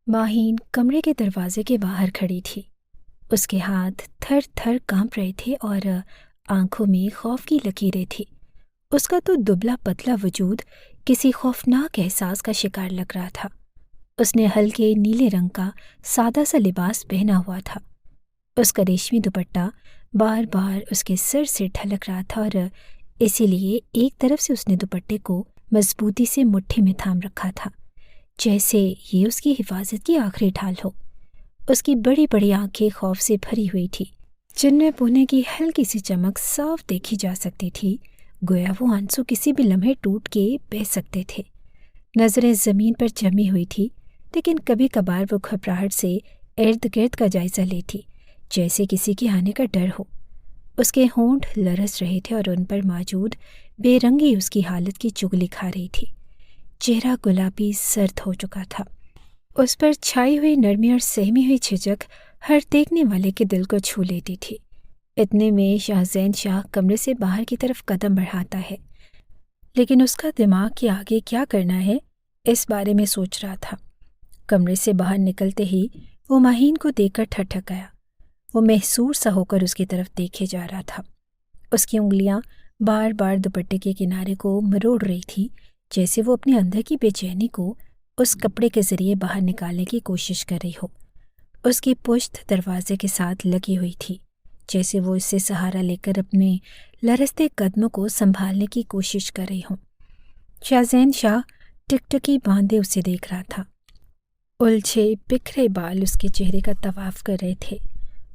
ماہین کمرے کے دروازے کے باہر کھڑی تھی۔ اس کے ہاتھ تھر تھر کانپ رہے تھے اور آنکھوں میں خوف کی لکیریں تھیں۔ اس کا تو دبلا پتلا وجود کسی خوفناک احساس کا شکار لگ رہا تھا۔ اس نے ہلکے نیلے رنگ کا سادہ سا لباس پہنا ہوا تھا۔ اس کا ریشمی دوپٹہ بار بار اس کے سر سے ڈھلک رہا تھا اور اسی لیے ایک طرف سے اس نے دوپٹے کو مضبوطی سے مٹھی میں تھام رکھا تھا، جیسے یہ اس کی حفاظت کی آخری ڈھال ہو۔ اس کی بڑی بڑی آنکھیں خوف سے بھری ہوئی تھی، جن میں پونے کی ہلکی سی چمک صاف دیکھی جا سکتی تھی، گویا وہ آنسو کسی بھی لمحے ٹوٹ کے بہہ سکتے تھے۔ نظریں زمین پر جمی ہوئی تھی، لیکن کبھی کبھار وہ گھبراہٹ سے ارد گرد کا جائزہ لیتی، جیسے کسی کے آنے کا ڈر ہو۔ اس کے ہونٹ لرز رہے تھے اور ان پر موجود بے رنگی اس کی حالت کی چغلی کھا رہی تھی۔ چہرہ گلابی سرد ہو چکا تھا۔ اس پر چھائی ہوئی نرمی اور سہمی ہوئی جھجک ہر دیکھنے والے کے دل کو چھو لیتی تھی۔ اتنے میں شاہزین شاہ کمرے سے باہر کی طرف قدم بڑھاتا ہے، لیکن اس کا دماغ کہ آگے کیا کرنا ہے اس بارے میں سوچ رہا تھا۔ کمرے سے باہر نکلتے ہی وہ ماہین کو دیکھ کر ٹھٹک گیا۔ وہ محصور سا ہو کر اس کی طرف دیکھے جا رہا تھا۔ اس کی انگلیاں بار بار دوپٹے کے کنارے کو مروڑ رہی تھی، جیسے وہ اپنے اندر کی بے چینی کو اس کپڑے کے ذریعے باہر نکالنے کی کوشش کر رہی ہو۔ اس کی پشت دروازے کے ساتھ لگی ہوئی تھی، جیسے وہ اس سے سہارا لے کر اپنے لرزتے قدموں کو سنبھالنے کی کوشش کر رہی ہوں۔ شاہزین شاہ ٹکٹکی باندھے اسے دیکھ رہا تھا۔ الجھے بکھرے بال اس کے چہرے کا طواف کر رہے تھے۔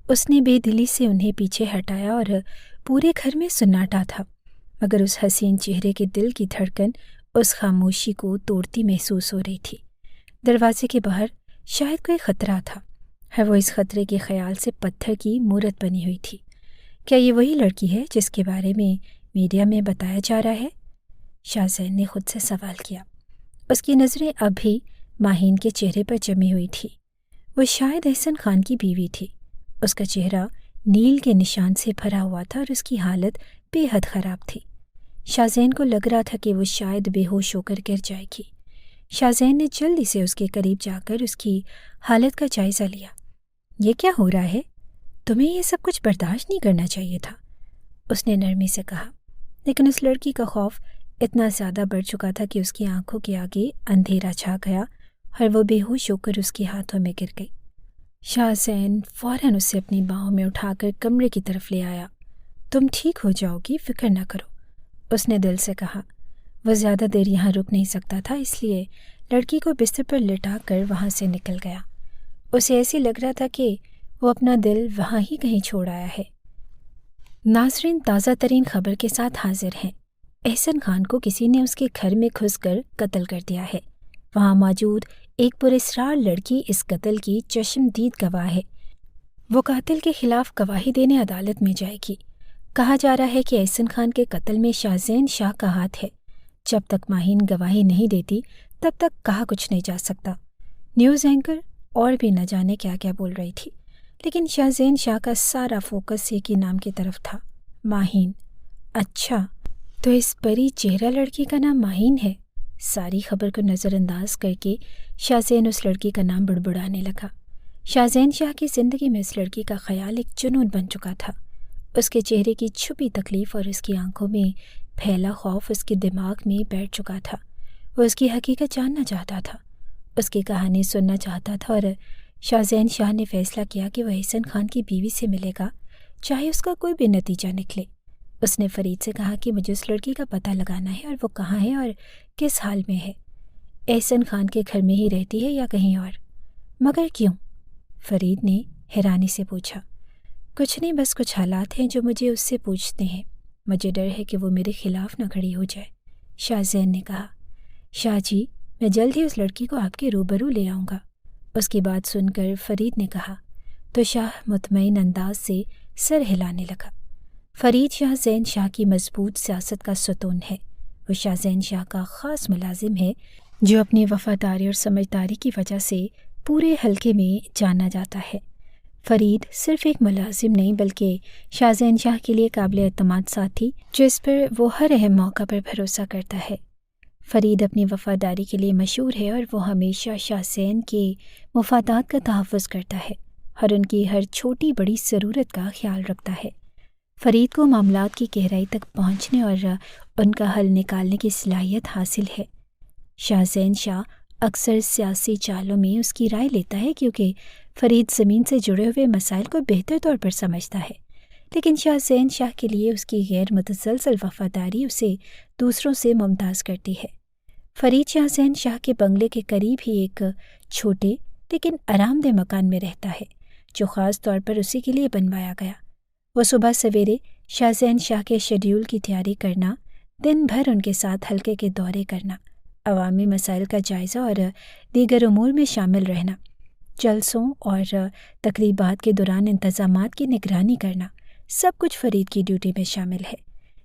اس نے بے دلی سے انہیں پیچھے ہٹایا اور پورے گھر میں سناٹا تھا، مگر اس حسین چہرے کے دل کی دھڑکن اس خاموشی کو توڑتی محسوس ہو رہی تھی۔ دروازے کے باہر شاید کوئی خطرہ تھا، ہے وہ اس خطرے کے خیال سے پتھر کی مورت بنی ہوئی تھی۔ کیا یہ وہی لڑکی ہے جس کے بارے میں میڈیا میں بتایا جا رہا ہے؟ شاہزین نے خود سے سوال کیا۔ اس کی نظریں اب بھی ماہین کے چہرے پر جمی ہوئی تھی۔ وہ شاید احسن خان کی بیوی تھی۔ اس کا چہرہ نیل کے نشان سے بھرا ہوا تھا اور اس کی حالت بے حد خراب تھی۔ شاہزین کو لگ رہا تھا کہ وہ شاید بے ہوش ہو کر گر جائے گی۔ شاہزین نے جلدی سے اس کے قریب جا کر اس کی حالت کا جائزہ لیا۔ یہ کیا ہو رہا ہے؟ تمہیں یہ سب کچھ برداشت نہیں کرنا چاہیے تھا، اس نے نرمی سے کہا، لیکن اس لڑکی کا خوف اتنا زیادہ بڑھ چکا تھا کہ اس کی آنکھوں کے آگے اندھیرا چھا گیا اور وہ بے ہوش ہو کر اس کے ہاتھوں میں گر گئی۔ شاہزین فوراً اسے اپنی باہوں میں اٹھا کر کمرے کی طرف لے آیا۔ تم ٹھیک ہو جاؤ گی، فکر نہ کرو، اس نے دل سے کہا۔ وہ زیادہ دیر یہاں رک نہیں سکتا تھا، اس لیے لڑکی کو بستر پر لٹا کر وہاں سے نکل گیا۔ اسے ایسے لگ رہا تھا کہ وہ اپنا دل وہاں ہی کہیں چھوڑ آیا ہے۔ ناظرین تازہ ترین خبر کے ساتھ حاضر ہیں۔ احسن خان کو کسی نے اس کے گھر میں گھس کر قتل کر دیا ہے۔ وہاں موجود ایک پراسرار لڑکی اس قتل کی چشمدید گواہ ہے۔ وہ قاتل کے خلاف گواہی دینے عدالت میں جائے گی۔ کہا جا رہا ہے کہ احسن خان کے قتل میں شاہزین شاہ کا ہاتھ ہے۔ جب تک ماہین گواہی نہیں دیتی تب تک کہا کچھ نہیں جا سکتا۔ نیوز اینکر اور بھی نہ جانے کیا کیا بول رہی تھی، لیکن شاہزین شاہ کا سارا فوکس ایک ہی نام کی طرف تھا، ماہین۔ اچھا، تو اس پری چہرہ لڑکی کا نام ماہین ہے۔ ساری خبر کو نظر انداز کر کے شاہزین اس لڑکی کا نام بڑبڑانے لگا۔ شاہزین شاہ کی زندگی میں اس لڑکی کا خیال ایک جنون بن چکا تھا۔ اس کے چہرے کی چھپی تکلیف اور اس کی آنکھوں میں پھیلا خوف اس کے دماغ میں بیٹھ چکا تھا۔ وہ اس کی حقیقت جاننا چاہتا تھا، اس کی کہانی سننا چاہتا تھا، اور شاہزین شاہ نے فیصلہ کیا کہ وہ احسن خان کی بیوی سے ملے گا، چاہے اس کا کوئی بھی نتیجہ نکلے۔ اس نے فرید سے کہا کہ مجھے اس لڑکی کا پتہ لگانا ہے اور وہ کہاں ہے اور کس حال میں ہے۔ احسن خان کے گھر میں ہی رہتی ہے یا کہیں اور؟ مگر کیوں؟ فرید نے حیرانی سے پوچھا۔ کچھ نہیں، بس کچھ حالات ہیں جو مجھے اس سے پوچھتے ہیں۔ مجھے ڈر ہے کہ وہ میرے خلاف نہ کھڑی ہو جائے، شاہزین نے کہا۔ شاہ جی، میں جلد ہی اس لڑکی کو آپ کے روبرو لے آؤں گا، اس کی بات سن کر فرید نے کہا، تو شاہ مطمئن انداز سے سر ہلانے لگا۔ فرید شاہزین شاہ کی مضبوط سیاست کا ستون ہے۔ وہ شاہزین شاہ کا خاص ملازم ہے جو اپنی وفاداری اور سمجھداری کی وجہ سے پورے حلقے میں جانا جاتا ہے۔ فرید صرف ایک ملازم نہیں بلکہ شاہزین شاہ کے لیے قابل اعتماد ساتھی، جس پر وہ ہر اہم موقع پر بھروسہ کرتا ہے۔ فرید اپنی وفاداری کے لیے مشہور ہے اور وہ ہمیشہ شاہ حسین کے مفادات کا تحفظ کرتا ہے اور ان کی ہر چھوٹی بڑی ضرورت کا خیال رکھتا ہے۔ فرید کو معاملات کی گہرائی تک پہنچنے اور ان کا حل نکالنے کی صلاحیت حاصل ہے۔ شاہ حسین شاہ اکثر سیاسی چالوں میں اس کی رائے لیتا ہے کیونکہ فرید زمین سے جڑے ہوئے مسائل کو بہتر طور پر سمجھتا ہے، لیکن شاہ حسین شاہ کے لیے اس کی غیر متزلزل وفاداری اسے دوسروں سے ممتاز کرتی ہے۔ فرید شاہ حسین شاہ کے بنگلے کے قریب ہی ایک چھوٹے لیکن آرام دہ مکان میں رہتا ہے جو خاص طور پر اسی کے لیے بنوایا گیا۔ وہ صبح سویرے شاہ حسین شاہ کے شیڈیول کی تیاری کرنا، دن بھر ان کے ساتھ حلقے کے دورے کرنا، عوامی مسائل کا جائزہ اور دیگر امور میں شامل رہنا، جلسوں اور تقریبات کے دوران انتظامات کی نگرانی کرنا، سب کچھ فرید کی ڈیوٹی میں شامل ہے۔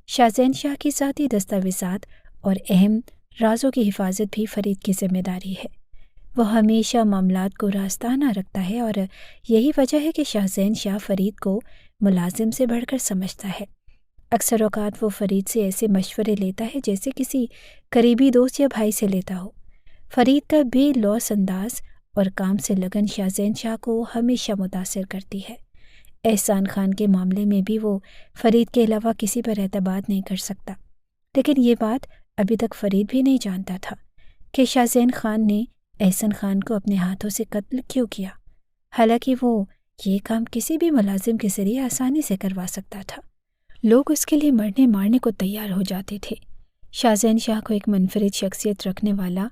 شاہ حسین شاہ کی ذاتی دستاویزات اور اہم رازوں کی حفاظت بھی فرید کی ذمہ داری ہے۔ وہ ہمیشہ معاملات کو راستانہ رکھتا ہے اور یہی وجہ ہے کہ شاہ حسین شاہ فرید کو ملازم سے بڑھ کر سمجھتا ہے۔ اکثر اوقات وہ فرید سے ایسے مشورے لیتا ہے جیسے کسی قریبی دوست یا بھائی سے لیتا ہو۔ فرید کا بے لوث انداز اور کام سے لگن شاہ حسین شاہ کو ہمیشہ متاثر کرتی ہے۔ احسان خان کے معاملے میں بھی وہ فرید کے علاوہ کسی پر اعتماد نہیں کر سکتا، لیکن یہ بات ابھی تک فرید بھی نہیں جانتا تھا کہ شاہ حسین خان نے احسان خان کو اپنے ہاتھوں سے قتل کیوں کیا، حالانکہ وہ یہ کام کسی بھی ملازم کے ذریعے آسانی سے کروا سکتا تھا۔ لوگ اس کے لیے مرنے مارنے کو تیار ہو جاتے تھے۔ شاہ حسین شاہ کو ایک منفرد شخصیت رکھنے والا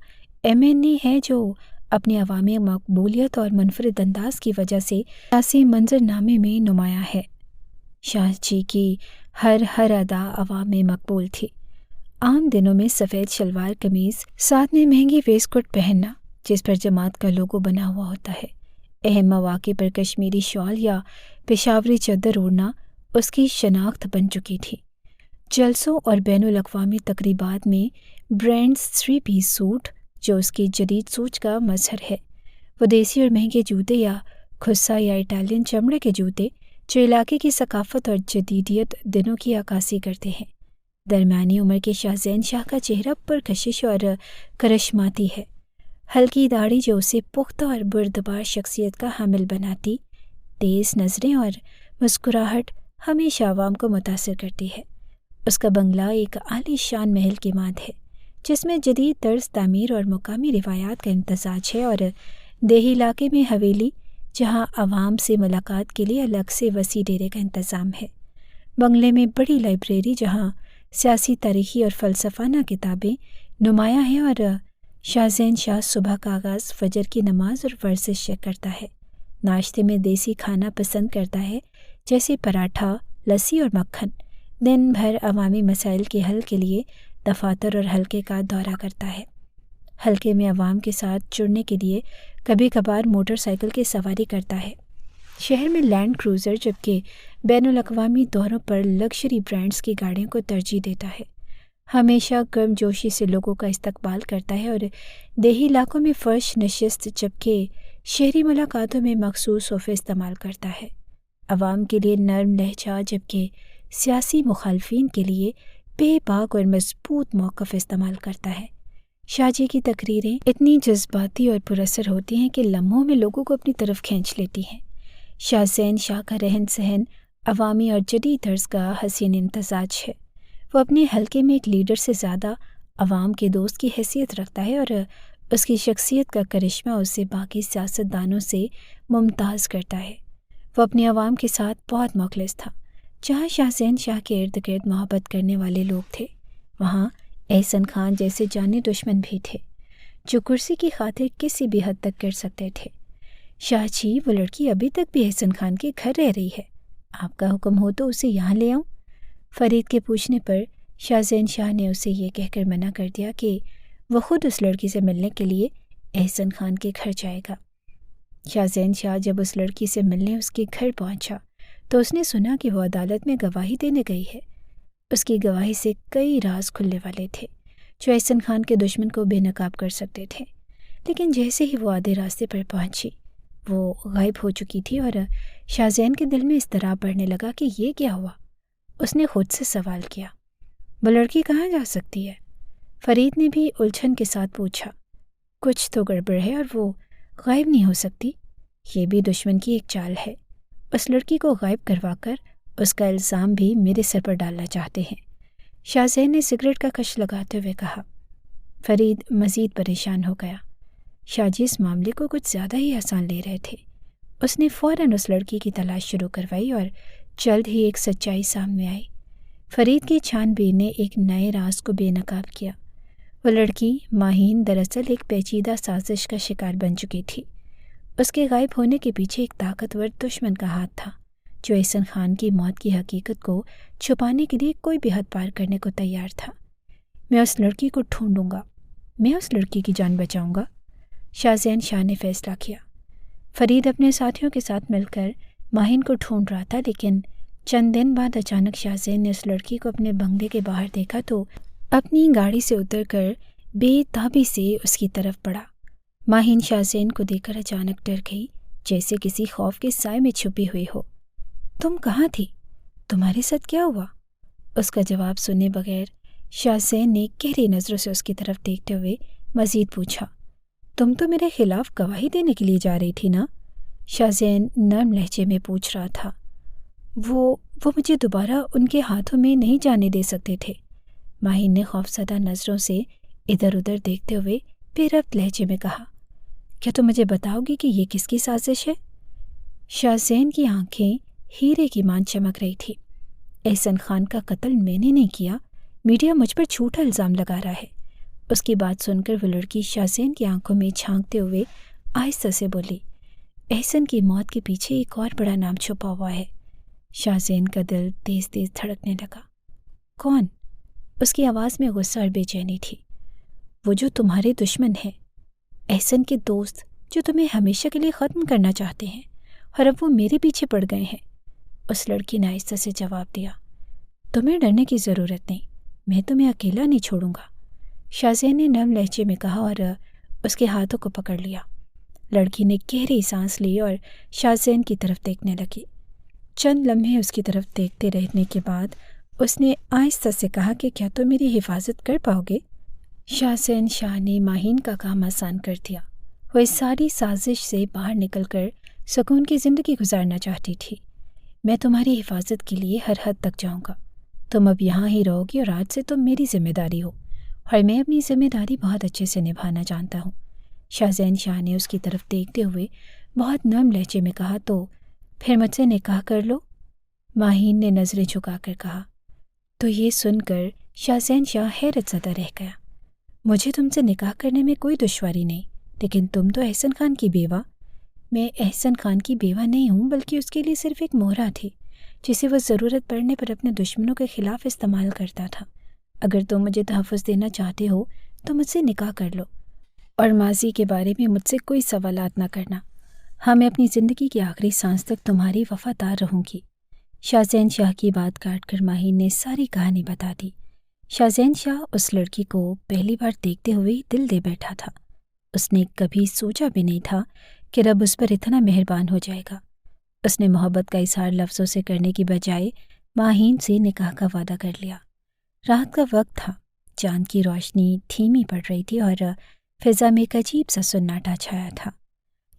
MNA ہے جو اپنی عوامی مقبولیت اور منفرد انداز کی وجہ سے سیاسی منظرنامے میں نمایاں ہے۔ شاہ جی کی ہر ادا عوام میں مقبول تھی۔ عام دنوں میں سفید شلوار قمیض، ساتھ میں مہنگی ویسٹ کوٹ پہننا جس پر جماعت کا لوگو بنا ہوا ہوتا ہے، اہم مواقع پر کشمیری شال یا پشاوری چادر اوڑھنا اس کی شناخت بن چکی تھی۔ جلسوں اور بین الاقوامی تقریبات میں برینڈز 3 پیس سوٹ جو اس کی جدید سوچ کا مظہر ہے۔ وہ دیسی اور مہنگے جوتے یا کھسا یا اٹالین چمڑے کے جوتے جو علاقے کی ثقافت اور جدیدیت دنوں کی عکاسی کرتے ہیں۔ درمیانی عمر کے شاہ حسین شاہ کا چہرہ پرکشش اور کرشماتی ہے۔ ہلکی داڑھی جو اسے پختہ اور بردبار شخصیت کا حامل بناتی، تیز نظریں اور مسکراہٹ ہمیشہ عوام کو متاثر کرتی ہے۔ اس کا بنگلہ ایک عالی شان محل کی مانند ہے جس میں جدید طرز تعمیر اور مقامی روایات کا امتزاج ہے، اور دیہی علاقے میں حویلی جہاں عوام سے ملاقات کے لیے الگ سے وسیع ڈیرے کا انتظام ہے۔ بنگلے میں بڑی لائبریری جہاں سیاسی، تاریخی اور فلسفانہ کتابیں نمایاں ہیں، اور شاہ حسین شاہ صبح کا آغاز فجر کی نماز اور ورزش سے کرتا ہے۔ ناشتے میں دیسی کھانا پسند کرتا ہے جیسے پراٹھا، لسی اور مکھن۔ دن بھر عوامی مسائل کے حل کے لیے دفاتر اور حلقے کا دورہ کرتا ہے۔ حلقے میں عوام کے ساتھ جڑنے کے لیے کبھی کبھار موٹر سائیکل کی سواری کرتا ہے۔ شہر میں لینڈ کروزر جبکہ بین الاقوامی دوروں پر لگژری برانڈز کی گاڑیوں کو ترجیح دیتا ہے۔ ہمیشہ گرم جوشی سے لوگوں کا استقبال کرتا ہے اور دیہی علاقوں میں فرش نشست جبکہ شہری ملاقاتوں میں مخصوص صوفے استعمال کرتا ہے۔ عوام کے لیے نرم لہجہ جبکہ سیاسی مخالفین کے لیے بے باک اور مضبوط موقف استعمال کرتا ہے۔ شاہ جی کی تقریریں اتنی جذباتی اور پر اثر ہوتی ہیں کہ لمحوں میں لوگوں کو اپنی طرف کھینچ لیتی ہیں۔ شاہ حسین شاہ کا رہن سہن عوامی اور جدید طرز کا حسین امتزاج ہے۔ وہ اپنے حلقے میں ایک لیڈر سے زیادہ عوام کے دوست کی حیثیت رکھتا ہے، اور اس کی شخصیت کا کرشمہ اسے باقی سیاستدانوں سے ممتاز کرتا ہے۔ وہ اپنے عوام کے ساتھ بہت مخلص تھا۔ جہاں شاہ حسین شاہ کے ارد گرد محبت کرنے والے لوگ تھے، وہاں احسان خان جیسے جانی دشمن بھی تھے جو کرسی کی خاطر کسی بھی حد تک کر سکتے تھے۔ شاہ جی، وہ لڑکی ابھی تک بھی احسان خان کے گھر رہ رہی ہے، آپ کا حکم ہو تو اسے یہاں لے آؤں؟ فرید کے پوچھنے پر شاہ حسین شاہ نے اسے یہ کہہ کر منع کر دیا کہ وہ خود اس لڑکی سے ملنے کے لیے احسان خان کے گھر جائے گا۔ شاہ حسین شاہ جب اس لڑکی سے ملنے اس کے گھر پہنچا تو اس نے سنا کہ وہ عدالت میں گواہی دینے گئی ہے۔ اس کی گواہی سے کئی راز کھلنے والے تھے جو احسان خان کے دشمن کو بے نقاب کر سکتے تھے، لیکن جیسے ہی وہ آدھے راستے پر پہنچی وہ غائب ہو چکی تھی، اور شاہ زین کے دل میں اضطراب بڑھنے لگا کہ یہ کیا ہوا۔ اس نے خود سے سوال کیا، وہ لڑکی کہاں جا سکتی ہے؟ فرید نے بھی الجھن کے ساتھ پوچھا۔ کچھ تو گڑبڑ ہے اور وہ غائب نہیں ہو سکتی۔ یہ بھی دشمن کی ایک چال ہے، اس لڑکی کو غائب کروا کر اس کا الزام بھی میرے سر پر ڈالنا چاہتے ہیں، شاہ زین نے سگریٹ کا کش لگاتے ہوئے کہا۔ فرید مزید پریشان ہو گیا۔ شاہ جی اس معاملے کو کچھ زیادہ ہی آسان لے رہے تھے۔ اس نے فوراً اس لڑکی کی تلاش شروع کروائی اور جلد ہی ایک سچائی سامنے آئی۔ فرید کی چھان بین نے ایک نئے راز کو بے نقاب کیا۔ وہ لڑکی ماہین دراصل ایک پیچیدہ سازش کا شکار بن چکی تھی۔ اس کے غائب ہونے کے پیچھے ایک طاقتور دشمن کا ہاتھ تھا جو احسن خان کی موت کی حقیقت کو چھپانے کے لیے کوئی بھی حد پار کرنے کو تیار تھا۔ میں اس لڑکی کو ڈھونڈوں گا، میں اس لڑکی کی جان بچاؤں گا، شاہ زین شاہ نے فیصلہ کیا۔ فرید اپنے ساتھیوں کے ساتھ مل کر ماہین کو ڈھونڈ رہا تھا، لیکن چند دن بعد اچانک شاہ زین نے اس لڑکی کو اپنے بنگلے کے باہر دیکھا تو اپنی گاڑی سے اتر کر بے تابی سے اس کی طرف بڑھا۔ ماہین شاہ زین کو دیکھ کر اچانک ڈر گئی، جیسے کسی خوف کے سائے میں چھپی ہوئی ہو۔ تم کہاں تھی؟ تمہارے ساتھ کیا ہوا؟ اس کا جواب سنے بغیر شاہ زین نے گہری نظروں سے اس کی طرف دیکھتے ہوئے مزید پوچھا، تم تو میرے خلاف گواہی دینے کے لیے جا رہی تھی نا؟ شاہ زین نرم لہجے میں پوچھ رہا تھا۔ وہ مجھے دوبارہ ان کے ہاتھوں میں نہیں جانے دے سکتے تھے۔ ماہین نے خوفزدہ نظروں سے ادھر ادھر دیکھتے ہوئے بے ربط لہجے میں کہا، کیا تم مجھے بتاؤ گی کہ یہ کس کی سازش ہے؟ شاہ زین کی آنکھیں ہیرے کی مان چمک رہی تھی۔ احسن خان کا قتل میں نے نہیں کیا، میڈیا مجھ پر جھوٹا الزام لگا رہا ہے۔ اس کی بات سن کر وہ لڑکی شاہ زین کی آنکھوں میں جھانکتے ہوئے آہستہ سے بولی، احسن کی موت کے پیچھے ایک اور بڑا نام چھپا ہوا ہے۔ شاہ زین کا دل تیز تیز دھڑکنے لگا۔ کون؟ اس کی آواز میں غصہ اور بے چینی تھی۔ وہ جو تمہارے دشمن ہیں، احسن کے دوست، جو تمہیں ہمیشہ کے لیے ختم کرنا چاہتے ہیں، اور اب وہ میرے پیچھے پڑ گئے ہیں۔ اس لڑکی نے آہستہ سے جواب دیا۔ تمہیں ڈرنے کی ضرورت نہیں، میں تمہیں اکیلا نہیں چھوڑوں گا، شاہ زین نے نرم لہجے میں کہا اور اس کے ہاتھوں کو پکڑ لیا۔ لڑکی نے گہری سانس لی اور شاہ زین کی طرف دیکھنے لگی۔ چند لمحے اس کی طرف دیکھتے رہنے کے بعد اس نے آہستہ سے کہا کہ کیا تم میری حفاظت کر پاؤ گے؟ شاہ زین شاہ نے ماہین کا کام آسان کر دیا۔ وہ اس ساری سازش سے باہر نکل کر سکون کی زندگی گزارنا چاہتی تھی۔ میں تمہاری حفاظت کے لیے ہر حد تک جاؤں گا، تم اب یہاں ہی رہو گی اور آج سے تم میری ذمہ داری ہو، اور میں اپنی ذمہ داری بہت اچھے سے نبھانا جانتا ہوں۔ شاہ زین شاہ نے اس کی طرف دیکھتے ہوئے بہت نرم لہجے میں کہا، تو پھر مجھ سے نکاح کر لو؟ ماہین نے نظریں جھکا کر کہا۔ تو یہ سن کر شاہ زین شاہ حیرت زدہ رہ گیا۔ مجھے تم سے نکاح کرنے میں کوئی دشواری نہیں، لیکن تم تو احسن خان کی بیوہ۔ میں احسن خان کی بیوہ نہیں ہوں، بلکہ اس کے لیے صرف ایک مہرہ تھی جسے وہ ضرورت پڑنے پر اپنے دشمنوں کے خلاف استعمال کرتا تھا۔ اگر تم مجھے تحفظ دینا چاہتے ہو تو مجھ سے نکاح کر لو، اور ماضی کے بارے میں مجھ سے کوئی سوالات نہ کرنا۔ ہاں، میں اپنی زندگی کی آخری سانس تک تمہاری وفادار رہوں گی۔ شاہ زین شاہ کی بات کاٹ کر ماہین نے ساری کہانی بتا دی۔ شاہ زین شاہ اس لڑکی کو پہلی بار دیکھتے ہوئے دل دے بیٹھا تھا۔ اس نے کبھی سوچا بھی نہیں تھا کہ رب اس پر اتنا مہربان ہو جائے گا۔ اس نے محبت کا اظہار لفظوں سے کرنے کی بجائے ماہین سے نکاح کا وعدہ کر لیا۔ رات کا وقت تھا، چاند کی روشنی دھیمی پڑ رہی تھی اور فضا میں ایک عجیب سا سناٹا چھایا تھا۔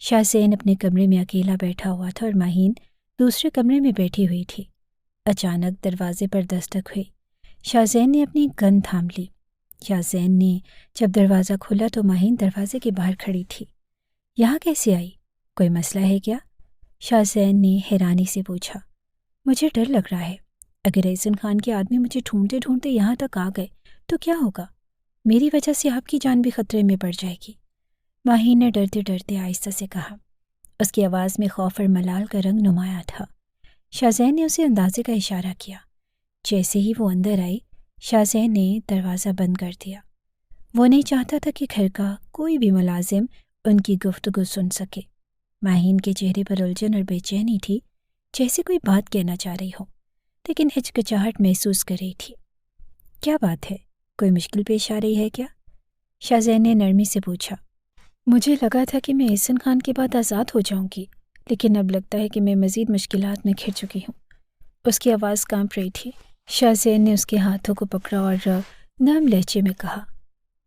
شاہ زین اپنے کمرے میں اکیلا بیٹھا ہوا تھا اور ماہین دوسرے کمرے میں بیٹھی ہوئی تھی۔ اچانک دروازے پر دستک ہوئی۔ شاہ زین نے اپنی گن تھام لی۔ شاہ زین نے جب دروازہ کھولا تو ماہین دروازے کے باہر کھڑی تھی۔ یہاں کیسے آئی؟ کوئی مسئلہ ہے کیا؟ شاہ زین نے حیرانی سے پوچھا۔ مجھے ڈر لگ رہا ہے، اگر احسن خان کے آدمی مجھے ڈھونڈتے ڈھونڈتے یہاں تک آ گئے تو کیا ہوگا؟ میری وجہ سے آپ کی جان بھی خطرے میں پڑ جائے گی، ماہین نے ڈرتے ڈرتے آہستہ سے کہا۔ اس کی آواز میں خوف اور ملال کا رنگ نمایاں تھا۔ شاہ زین نے اسے اندازے کا اشارہ کیا۔ جیسے ہی وہ اندر آئی، شاہ زین نے دروازہ بند کر دیا۔ وہ نہیں چاہتا تھا کہ گھر کا کوئی بھی ملازم ان کی گفتگو سن سکے۔ ماہین کے چہرے پر الجھن اور بے چینی تھی، جیسے کوئی بات کہنا چاہ رہی ہو لیکن ہچکچاہٹ محسوس کر رہی تھی۔ کیا بات ہے؟ کوئی مشکل پیش آ رہی ہے کیا؟ شاہ زین نے نرمی سے پوچھا۔ مجھے لگا تھا کہ میں احسن خان کے بعد آزاد ہو جاؤں گی، لیکن اب لگتا ہے کہ میں مزید مشکلات میں گھر چکی ہوں۔ اس کی آواز کانپ رہی تھی۔ شاہ زین نے اس کے ہاتھوں کو پکڑا اور نرم لہجے میں کہا،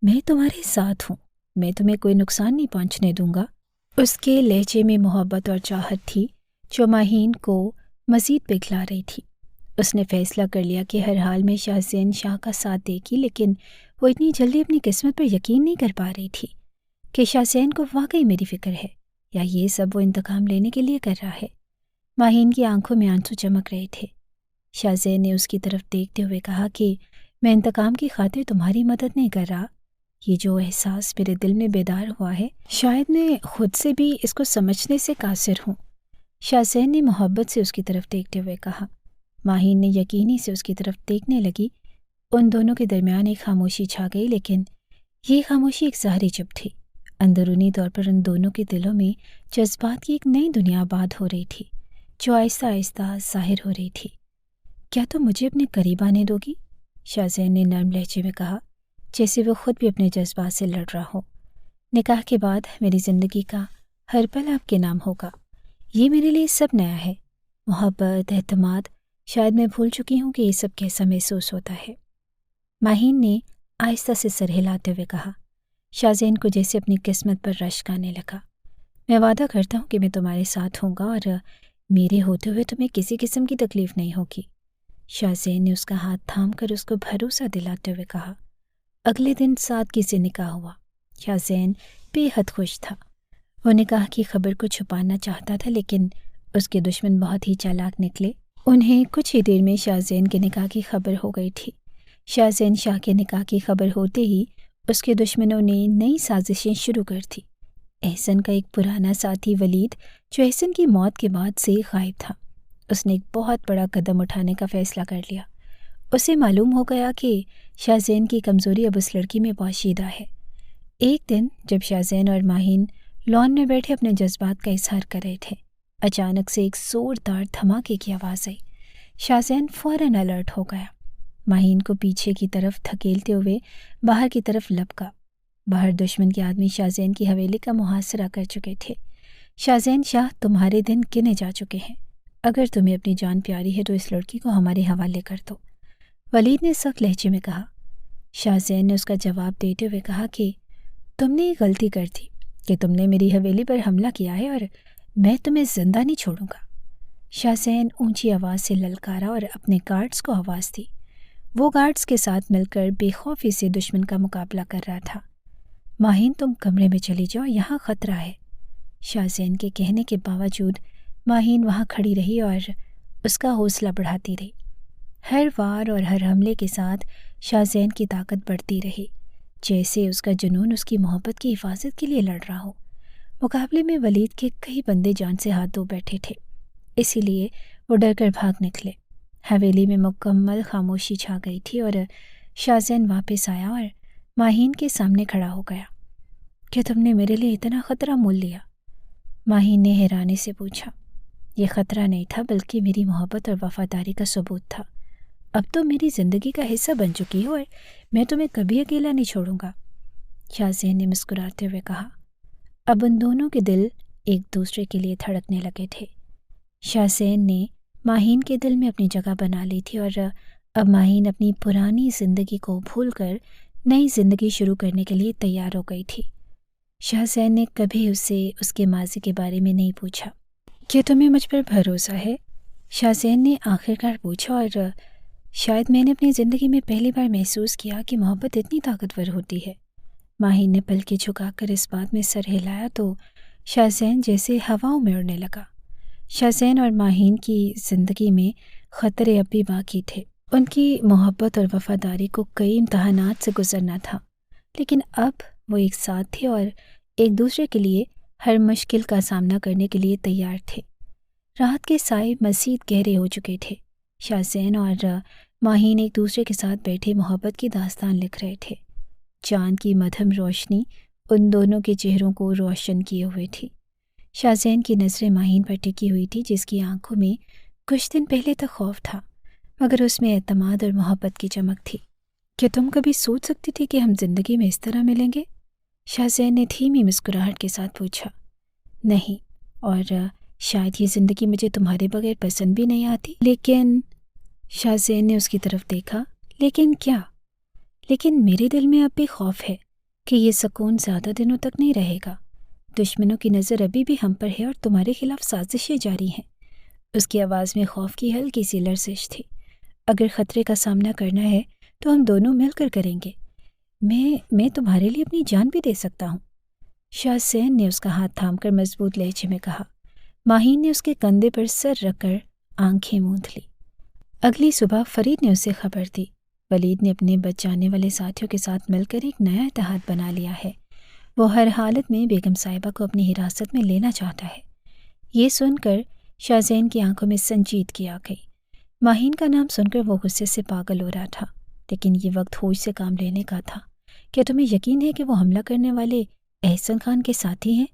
میں تمہارے ساتھ ہوں، میں تمہیں کوئی نقصان نہیں پہنچنے دوں گا۔ اس کے لہجے میں محبت اور چاہت تھی جو ماہین کو مزید پگھلا رہی تھی۔ اس نے فیصلہ کر لیا کہ ہر حال میں شاہ زین شاہ کا ساتھ دے گی، لیکن وہ اتنی جلدی اپنی قسمت پر یقین نہیں کر پا رہی تھی کہ شاہ زین کو واقعی میری فکر ہے یا یہ سب وہ انتقام لینے کے لیے کر رہا ہے۔ ماہین کی آنکھوں میں آنسو چمک رہے تھے۔ شاہ زین نے اس کی طرف دیکھتے ہوئے کہا کہ میں انتقام کی خاطر تمہاری مدد نہیں کر رہا، یہ جو احساس میرے دل میں بیدار ہوا ہے شاید میں خود سے بھی اس کو سمجھنے سے قاصر ہوں۔ شاہ زین نے محبت سے اس کی طرف دیکھتے ہوئے کہا۔ ماہین نے یقینی سے اس کی طرف دیکھنے لگی۔ ان دونوں کے درمیان ایک خاموشی چھا گئی، لیکن یہ خاموشی ایک ظاہری چپ تھی۔ اندرونی طور پر ان دونوں کے دلوں میں جذبات کی ایک نئی دنیا آباد ہو رہی تھی جو آہستہ آہستہ ظاہر ہو رہی تھی۔ کیا تم مجھے اپنے قریب آنے دو گی؟ شاہ زین نے نرم لہجے میں کہا، جیسے وہ خود بھی اپنے جذبات سے لڑ رہا ہو۔ نکاح کے بعد میری زندگی کا ہر پل آپ کے نام ہوگا۔ یہ میرے لیے سب نیا ہے، محبت، اعتماد۔ شاید میں بھول چکی ہوں کہ یہ سب کیسا محسوس ہوتا ہے۔ ماہین نے آہستہ سے سر ہلاتے ہوئے کہا۔ شاہ زین کو جیسے اپنی قسمت پر رشک آنے لگا۔ میں وعدہ کرتا ہوں کہ میں تمہارے ساتھ ہوں گا اور میرے ہوتے ہوئے تمہیں کسی قسم کی تکلیف نہیں ہوگی۔ شاہ زین نے اس کا ہاتھ تھام کر اس کو بھروسہ دلاتے ہوئے کہا۔ اگلے دن سادگی سے نکاح ہوا۔ شاہ زین بے حد خوش تھا۔ وہ نکاح کی خبر کو چھپانا چاہتا تھا، لیکن اس کے دشمن بہت ہی چالاک نکلے۔ انہیں کچھ ہی دیر میں شاہ زین کے نکاح کی خبر ہو گئی تھی۔ شاہ زین شاہ کے نکاح کی خبر ہوتے ہی اس کے دشمنوں نے نئی سازشیں شروع کر دی۔ احسن کا ایک پرانا ساتھی ولید، جو احسن کی موت کے بعد سے غائب تھا، اس نے ایک بہت بڑا قدم اٹھانے کا فیصلہ کر لیا۔ اسے معلوم ہو گیا کہ شاہ زین کی کمزوری اب اس لڑکی میں پوشیدہ ہے۔ ایک دن جب شاہ زین اور ماہین لان میں بیٹھے اپنے جذبات کا اظہار کر رہے تھے، اچانک سے ایک زوردار دھماکے کی آواز آئی۔ شاہ زین فوراً الرٹ ہو گیا۔ ماہین کو پیچھے کی طرف دھکیلتے ہوئے باہر کی طرف لپکا۔ باہر دشمن کے آدمی شاہ زین کی حویلی کا محاصرہ کر چکے تھے۔ شاہ زین شاہ، تمہارے دن گنے جا چکے ہیں۔ اگر تمہیں اپنی جان پیاری ہے تو اس لڑکی کو ہمارے حوالے کر دو، ولید نے سخت لہجے میں کہا۔ شاہ زین نے اس کا جواب دیتے ہوئے کہا کہ تم نے ایک غلطی کر دی کہ تم نے میری حویلی پر حملہ کیا ہے اور میں تمہیں زندہ نہیں چھوڑوں گا۔ شاہ زین اونچی آواز سے للکارا اور اپنے گارڈز کو آواز دی۔ وہ گارڈز کے ساتھ مل کر بے خوفی سے دشمن کا مقابلہ کر رہا تھا۔ ماہین، تم کمرے میں چلی جاؤ، یہاں خطرہ ہے۔ شاہ زین کے کہنے کے باوجود ماہین وہاں کھڑی رہی اور اس کا حوصلہ بڑھاتی رہی۔ ہر وار اور ہر حملے کے ساتھ شاہ زین کی طاقت بڑھتی رہی، جیسے اس کا جنون اس کی محبت کی حفاظت کے لیے لڑ رہا ہو۔ مقابلے میں ولید کے کئی بندے جان سے ہاتھ دھو بیٹھے تھے، اسی لیے وہ ڈر کر بھاگ نکلے۔ حویلی میں مکمل خاموشی چھا گئی تھی اور شاہ زین واپس آیا اور ماہین کے سامنے کھڑا ہو گیا۔ کیا تم نے میرے لیے اتنا خطرہ مول لیا؟ ماہین نے حیرانی سے پوچھا۔ یہ خطرہ نہیں تھا، بلکہ میری محبت اور وفاداری کا ثبوت تھا۔ اب تو میری زندگی کا حصہ بن چکی ہو اور میں تمہیں کبھی اکیلا نہیں چھوڑوں گا، شاہ زین نے مسکراتے ہوئے کہا۔ اب ان دونوں کے دل ایک دوسرے کے لیے دھڑکنے لگے تھے۔ شاہ زین نے ماہین کے دل میں اپنی جگہ بنا لی تھی اور اب ماہین اپنی پرانی زندگی کو بھول کر نئی زندگی شروع کرنے کے لیے تیار ہو گئی تھی۔ شاہ زین نے کبھی اس سے اس کے ماضی کے بارے میں نہیں پوچھا۔ کیا تمہیں مجھ پر بھروسہ ہے؟ شاہ زین نے آخرکار پوچھا، اور شاید میں نے اپنی زندگی میں پہلی بار محسوس کیا کہ محبت اتنی طاقتور ہوتی ہے۔ ماہین نے پلکیں جھکا کر اس بات میں سر ہلایا تو شاہ زین جیسے ہواؤں میں اڑنے لگا۔ شاہ زین اور ماہین کی زندگی میں خطرے اب بھی باقی تھے۔ ان کی محبت اور وفاداری کو کئی امتحانات سے گزرنا تھا، لیکن اب وہ ایک ساتھ تھے اور ایک دوسرے کے لیے ہر مشکل کا سامنا کرنے کے لیے تیار تھے۔ رات کے سائے مزید گہرے ہو چکے تھے۔ شاہ زین اور ماہین ایک دوسرے کے ساتھ بیٹھے محبت کی داستان لکھ رہے تھے۔ چاند کی مدھم روشنی ان دونوں کے چہروں کو روشن کیے ہوئے تھی۔ شاہ زین کی نظریں ماہین پر ٹکی ہوئی تھی، جس کی آنکھوں میں کچھ دن پہلے تک خوف تھا، مگر اس میں اعتماد اور محبت کی چمک تھی۔ کیا تم کبھی سوچ سکتی تھی کہ ہم زندگی میں اس طرح ملیں گے؟ شاہ زین نے دھیمی مسکراہٹ کے ساتھ پوچھا۔ نہیں، اور شاید یہ زندگی مجھے تمہارے بغیر پسند بھی نہیں آتی، لیکن شاہ زین نے اس کی طرف دیکھا۔ لیکن کیا؟ لیکن میرے دل میں اب بھی خوف ہے، کہ یہ سکون زیادہ دنوں تک نہیں رہے گا۔ دشمنوں کی نظر ابھی بھی ہم پر ہے اور تمہارے خلاف سازشیں جاری ہیں۔ اس کی آواز میں خوف کی ہلکی سی لرزش تھی۔ اگر خطرے کا سامنا کرنا ہے تو ہم دونوں مل کر کریں گے۔ میں تمہارے لیے اپنی جان بھی دے سکتا ہوں۔ شاہ زین نے اس کا ہاتھ تھام کر مضبوط لہجے میں کہا۔ ماہین نے اس کے کندھے پر سر رکھ کر آنکھیں موند لی۔ اگلی صبح فرید نے اسے خبر دی، ولید نے اپنے بچ جانے والے ساتھیوں کے ساتھ مل کر ایک نیا اتحاد بنا لیا ہے۔ وہ ہر حالت میں بیگم صاحبہ کو اپنی حراست میں لینا چاہتا ہے۔ یہ سن کر شاہ زین کی آنکھوں میں سنجیدگی آ گئی۔ ماہین کا نام سن کر وہ غصے سے پاگل ہو رہا تھا، لیکن یہ وقت ہوش سے کام لینے کا تھا۔ کیا تمہیں یقین ہے کہ وہ حملہ کرنے والے احسن خان کے ساتھی ہیں؟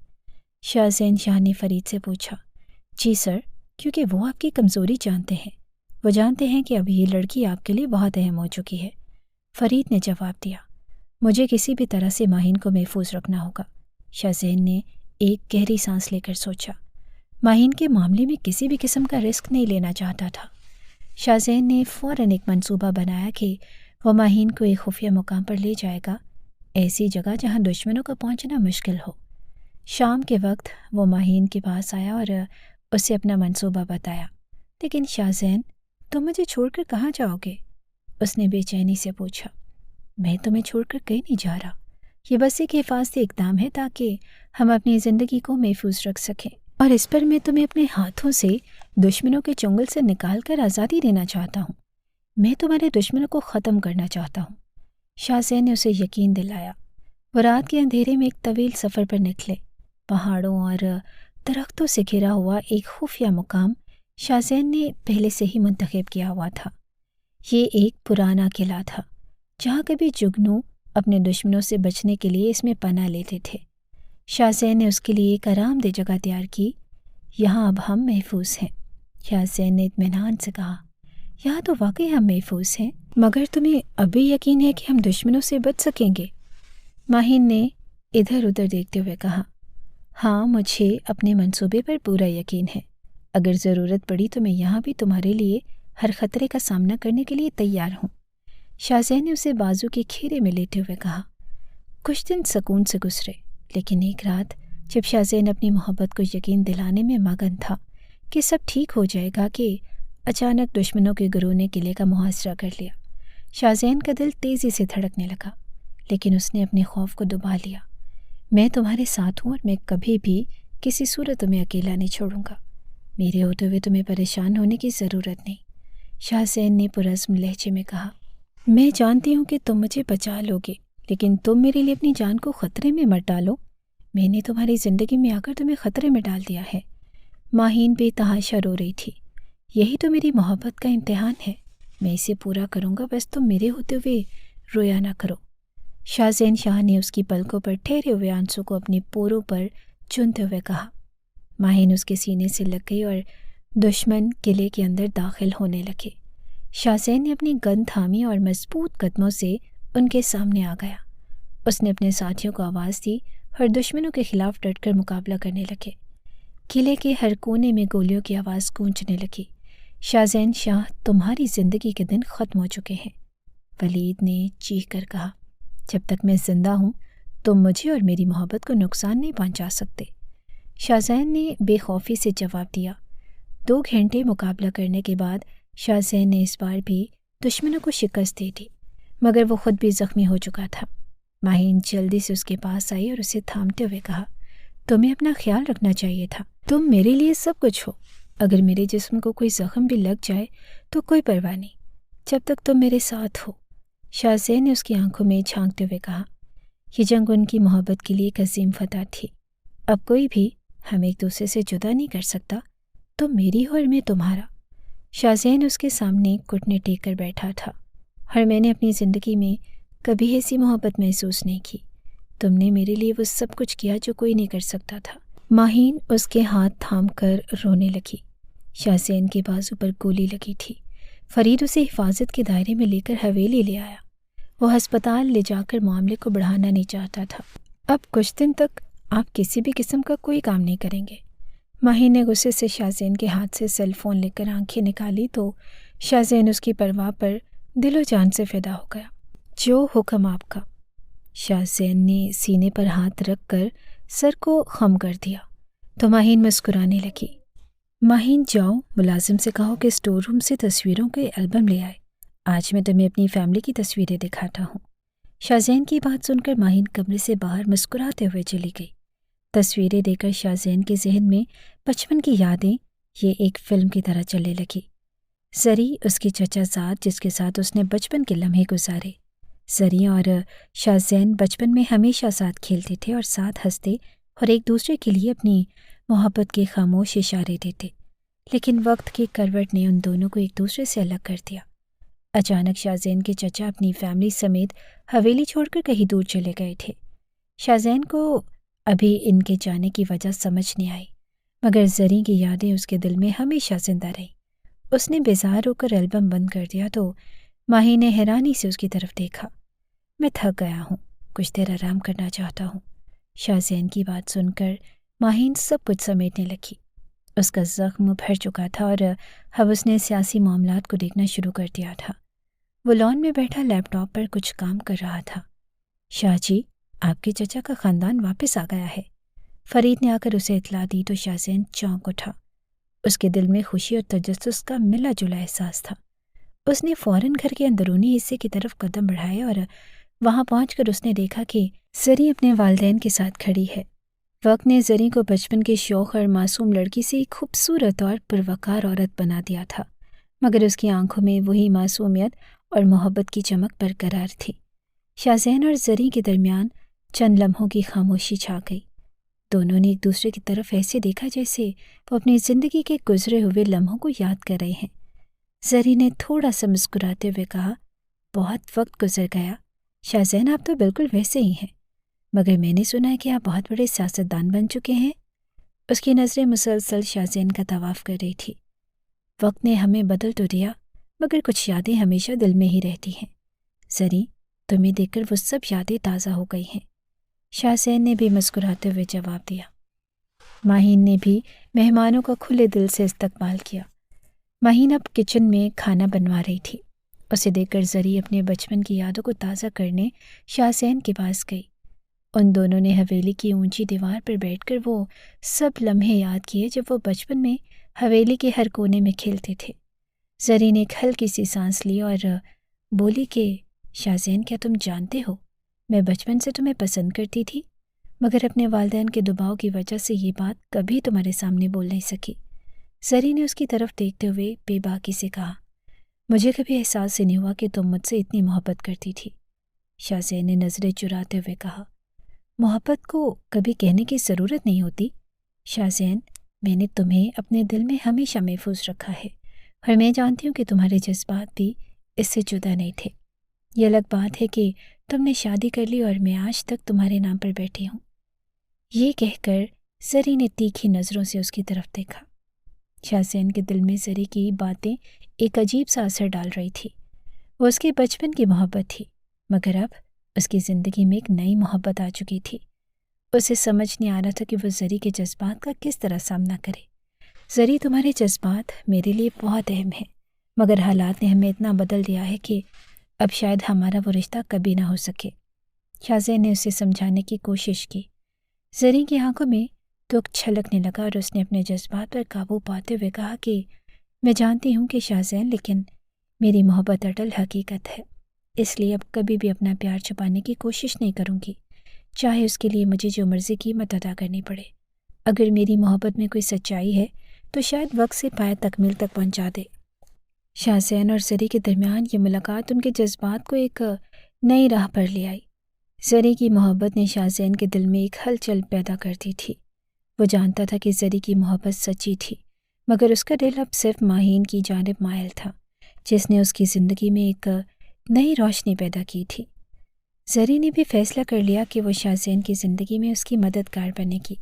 شاہ زین شاہ نے فرید سے پوچھا۔ جی سر، کیونکہ وہ آپ کی کمزوری جانتے ہیں۔ وہ جانتے ہیں کہ اب یہ لڑکی آپ کے لیے بہت اہم ہو چکی ہے۔ فرید نے جواب دیا۔ مجھے کسی بھی طرح سے ماہین کو محفوظ رکھنا ہوگا۔ شاہ زین نے ایک گہری سانس لے کر سوچا۔ ماہین کے معاملے میں کسی بھی قسم کا رسک نہیں لینا چاہتا تھا۔ شاہ زین نے فوراً ایک منصوبہ بنایا کہ وہ ماہین کو ایک خفیہ مقام پر لے جائے گا، ایسی جگہ جہاں دشمنوں کا پہنچنا مشکل ہو۔ شام کے وقت وہ ماہین کے پاس آیا اور اسے اپنا منصوبہ بتایا۔ لیکن شاہ زین، تم مجھے چھوڑ کر کہاں جاؤ گے؟ اس نے بے چینی سے پوچھا۔ میں تمہیں چھوڑ کر کہیں نہیں جا رہا۔ یہ بس ایک حفاظتی اقدام ہے تاکہ ہم اپنی زندگی کو محفوظ رکھ سکیں، اور اس پر میں تمہیں اپنے ہاتھوں سے دشمنوں کے چنگل سے نکال کر آزادی دینا چاہتا ہوں۔ میں تمہارے دشمنوں کو ختم کرنا چاہتا ہوں۔ شاہ زین نے اسے یقین دلایا۔ وہ رات کے اندھیرے میں ایک طویل سفر پر نکلے۔ پہاڑوں اور درختوں سے گھرا ہوا ایک خفیہ مقام شاہ زین نے پہلے سے ہی منتخب کیا ہوا تھا۔ یہ ایک پرانا قلعہ تھا جہاں کبھی جگنو اپنے دشمنوں سے بچنے کے لیے اس میں پناہ لیتے تھے۔ شاہ زین نے اس کے لیے ایک آرام دہ جگہ تیار کی۔ یہاں اب ہم محفوظ ہیں، شاہ زین نے اطمینان سے کہا۔ یہاں تو واقعی ہم محفوظ ہیں، مگر تمہیں اب بھی یقین ہے کہ ہم دشمنوں سے بچ سکیں گے؟ ماہین نے ادھر ادھر دیکھتے ہوئے کہا۔ ہاں، مجھے اپنے منصوبے پر پورا یقین ہے۔ اگر ضرورت پڑی تو میں یہاں بھی تمہارے لیے ہر خطرے کا سامنا کرنے کے لیے تیار ہوں، شاہ زین نے اسے بازو کے کھیرے میں لیتے ہوئے کہا۔ کچھ دن سکون سے گزرے، لیکن ایک رات جب شاہ زین اپنی محبت کو یقین دلانے میں مگن تھا کہ سب ٹھیک ہو جائے گا کہ اچانک دشمنوں کے گروہ نے قلعے کا محاصرہ کر لیا۔ شاہ زین کا دل تیزی سے دھڑکنے لگا، لیکن اس نے اپنے خوف کو دبا لیا۔ میں تمہارے ساتھ ہوں اور میں کبھی بھی کسی صورت تمہیں اکیلا نہیں چھوڑوں گا۔ میرے ہوتے ہوئے تمہیں پریشان ہونے کی ضرورت نہیں، شاہ زین نے پرعزم لہجے میں کہا۔ میں جانتی ہوں کہ تم مجھے بچا لو گے، لیکن تم میرے لیے اپنی جان کو خطرے میں مت ڈالو۔ میں نے تمہاری زندگی میں آ کر تمہیں خطرے میں ڈال دیا ہے۔ ماہین بے تحاشا رو رہی تھی۔ یہی تو میری محبت کا امتحان ہے، میں اسے پورا کروں گا، بس تم میرے ہوتے ہوئے رویا نہ کرو۔ شاہ زین شاہ نے اس کی پلکوں پر ٹھہرے ہوئے آنسوں کو اپنے پوروں پر چنتے ہوئے کہا۔ ماہین اس کے سینے سے لگ گئی اور دشمن قلعے کے اندر داخل ہونے لگے۔ شاہ زین نے اپنی گن تھامی اور مضبوط قدموں سے ان کے سامنے آ گیا۔ اس نے اپنے ساتھیوں کو آواز دی اور دشمنوں کے خلاف ڈٹ کر مقابلہ کرنے لگے۔ قلعے کے ہر کونے میں گولیوں کی آواز گونجنے لگی۔ شاہ زین شاہ، تمہاری زندگی کے دن ختم ہو چکے ہیں، ولید نے چیخ کر کہا۔ جب تک میں زندہ ہوں تم مجھے اور میری محبت کو نقصان نہیں پہنچا سکتے، شاہ زین نے بے خوفی سے جواب دیا۔ 2 گھنٹے مقابلہ کرنے کے بعد شاہ زین نے اس بار بھی دشمنوں کو شکست دے دی، مگر وہ خود بھی زخمی ہو چکا تھا۔ ماہین جلدی سے اس کے پاس آئی اور اسے تھامتے ہوئے کہا، تمہیں اپنا خیال رکھنا چاہیے تھا، تم میرے لیے سب کچھ ہو۔ اگر میرے جسم کو کوئی زخم بھی لگ جائے تو کوئی پرواہ نہیں، جب تک تم میرے ساتھ ہو، شاہ زین نے اس کی آنکھوں میں جھانکتے ہوئے کہا۔ یہ جنگ ان کی محبت کے لیے ایک عظیم فتح تھی۔ اب کوئی بھی ہمیں ایک دوسرے سے جدا نہیں کر سکتا، تم میری ہو اور میں تمہارا۔ شاہ زین اس کے سامنے گھٹنے ٹیک کر بیٹھا تھا۔ اور میں نے اپنی زندگی میں کبھی ایسی محبت محسوس نہیں کی۔ تم نے میرے لیے وہ سب کچھ کیا جو کوئی نہیں کر سکتا تھا۔ ماہین اس کے ہاتھ تھام کر رونے لگی۔ شاہ زین کے بازو پر گولی لگی تھی۔ فرید اسے حفاظت کے دائرے میں لے کر حویلی لے آیا۔ وہ ہسپتال لے جا کر معاملے کو بڑھانا نہیں چاہتا تھا۔ اب کچھ دن تک آپ کسی بھی قسم کا کوئی کام نہیں کریں گے۔ ماہین نے غصے سے شاہ زین کے ہاتھ سے سیل فون لے کر آنکھیں نکالی تو شاہ زین اس کی پرواہ پر دل و جان سے فدا ہو گیا۔ جو حکم آپ کا، شاہ زین نے سینے پر ہاتھ رکھ کر سر کو خم کر دیا تو ماہین مسکرانے لگی۔ ماہین جاؤ، ملازم سے کہو کہ اسٹور روم سے تصویروں کے البم لے آئے، آج میں تمہیں اپنی فیملی کی تصویریں دکھاتا ہوں۔ شاہ زین کی بات سن کر ماہین کمرے سے باہر مسکراتے ہوئے چلی گئی۔ تصویریں دے کر شاہ زین کے ذہن میں بچپن کی یادیں یہ ایک فلم کی طرح چلنے لگی۔ زری اس کی چچا زاد جس کے ساتھ اس نے بچپن کے لمحے گزارے۔ زری اور شاہ زین بچپن میں ہمیشہ ساتھ کھیلتے تھے اور ساتھ ہنستے اور ایک دوسرے کے لیے اپنی محبت کے خاموش اشارے دیتے، لیکن وقت کی کروٹ نے ان دونوں کو ایک دوسرے سے الگ کر دیا۔ اچانک شاہ زین کے چچا اپنی فیملی سمیت حویلی چھوڑ کر کہیں دور چلے گئے تھے۔ شاہ زین کو ابھی ان کے جانے کی وجہ سمجھ نہیں آئی، مگر زری کی یادیں اس کے دل میں ہمیشہ زندہ رہیں۔ اس نے بیزار ہو کر البم بند کر دیا تو ماہی نے حیرانی سے اس کی طرف دیکھا۔ میں تھک گیا ہوں، کچھ دیر آرام کرنا چاہتا ہوں۔ شاہ زین کی بات سن کر ماہین سب کچھ سمیٹنے لگی۔ اس کا زخم بھر چکا تھا اور اب اس نے سیاسی معاملات کو دیکھنا شروع کر دیا تھا۔ وہ لان میں بیٹھا لیپ ٹاپ پر کچھ کام کر رہا تھا۔ شاہ جی، آپ کے چچا کا خاندان واپس آ گیا ہے، فرید نے آ کر اسے اطلاع دی تو شاہ زین چونک اٹھا۔ اس کے دل میں خوشی اور تجسس کا ملا جلا احساس تھا۔ اس نے فوراً گھر کے اندرونی حصے کی طرف قدم بڑھائے اور وہاں پہنچ کر اس نے دیکھا کہ زری اپنے والدین کے ساتھ کھڑی ہے۔ وقت نے زری کو بچپن کے شوق اور معصوم لڑکی سے ایک خوبصورت اور پروقار عورت بنا دیا تھا، مگر اس کی آنکھوں میں وہی معصومیت اور محبت کی چمک برقرار تھی۔ شاہ زین اور زری کے درمیان چند لمحوں کی خاموشی چھا گئی۔ دونوں نے ایک دوسرے کی طرف ایسے دیکھا جیسے وہ اپنی زندگی کے گزرے ہوئے لمحوں کو یاد کر رہے ہیں۔ زری نے تھوڑا سا مسکراتے ہوئے کہا، بہت وقت گزر گیا شاہ زین، آپ تو بالکل ویسے ہی ہیں، مگر میں نے سنا ہے کہ آپ بہت بڑے سیاستدان بن چکے ہیں۔ اس کی نظریں مسلسل شاہ زین کا طواف کر رہی تھی۔ وقت نے ہمیں بدل تو دیا، مگر کچھ یادیں ہمیشہ دل میں ہی رہتی ہیں۔ زری، تمہیں دیکھ کر وہ سب یادیں تازہ ہو گئی ہیں، شاہ زین نے بھی مسکراتے ہوئے جواب دیا۔ ماہین نے بھی مہمانوں کا کھلے دل سے استقبال کیا۔ ماہین اب کچن میں کھانا بنوا رہی تھی۔ اسے دیکھ کر زری اپنے بچپن کی یادوں کو تازہ کرنے شاہ زین کے پاس گئی۔ ان دونوں نے حویلی کی اونچی دیوار پر بیٹھ کر وہ سب لمحے یاد کیے جب وہ بچپن میں حویلی کے ہر کونے میں کھیلتے تھے۔ زری نے ایک ہلکی سی سانس لی اور بولی کہ شاہ زین، کیا تم جانتے ہو میں بچپن سے تمہیں پسند کرتی تھی، مگر اپنے والدین کے دباؤ کی وجہ سے یہ بات کبھی تمہارے سامنے بول نہیں سکی۔ زری نے اس کی طرف دیکھتے ہوئے بے باکی سے کہا، مجھے کبھی احساس ہی نہیں ہوا کہ تم مجھ سے اتنی محبت کرتی تھی۔ شاہ زین نے نظریں چراتے ہوئے کہا، محبت کو کبھی کہنے کی ضرورت نہیں ہوتی شاہ زین، میں نے تمہیں اپنے دل میں ہمیشہ محفوظ رکھا ہے اور میں جانتی ہوں کہ تمہارے جذبات بھی اس سے جدا نہیں تھے۔ یہ الگ بات ہے کہ تم نے شادی کر لی اور میں آج تک تمہارے نام پر بیٹھی ہوں۔ یہ کہہ کر زری نے تیکھی نظروں سے اس کی طرف دیکھا۔ شاہ زین کے دل میں زری کی باتیں ایک عجیب سا اثر ڈال رہی تھی۔ وہ اس کے بچپن کی محبت تھی، مگر اب اس کی زندگی میں ایک نئی محبت آ چکی تھی۔ اسے سمجھ نہیں آ رہا تھا کہ وہ زری کے جذبات کا کس طرح سامنا کرے۔ زری، تمہارے جذبات میرے لیے بہت اہم ہیں، مگر حالات نے ہمیں اتنا بدل دیا ہے کہ اب شاید ہمارا وہ رشتہ کبھی نہ ہو سکے۔ شاہ زین نے اسے سمجھانے کی کوشش کی۔ زری کی آنکھوں میں دکھ چھلکنے لگا اور اس نے اپنے جذبات پر قابو پاتے ہوئے کہا کہ میں جانتی ہوں کہ شاہ زین، لیکن میری محبت اٹل حقیقت ہے، اس لیے اب کبھی بھی اپنا پیار چھپانے کی کوشش نہیں کروں گی، چاہے اس کے لیے مجھے جو مرضی قیمت ادا کرنی پڑے۔ اگر میری محبت میں کوئی سچائی ہے تو شاید وقت سے پایہ تکمیل تک پہنچا دے۔ شاہ زین اور زری کے درمیان یہ ملاقات ان کے جذبات کو ایک نئی راہ پر لے آئی۔ زری کی محبت نے شاہ زین کے دل میں ایک ہلچل پیدا کر دی تھی۔ وہ جانتا تھا کہ زری کی محبت سچی تھی، مگر اس کا دل اب صرف ماہین کی جانب مائل تھا، جس نے اس کی زندگی میں ایک نئی روشنی پیدا کی تھی۔ زری نے بھی فیصلہ کر لیا کہ وہ شاہ زین کی زندگی میں اس کی مددگار بنے گی۔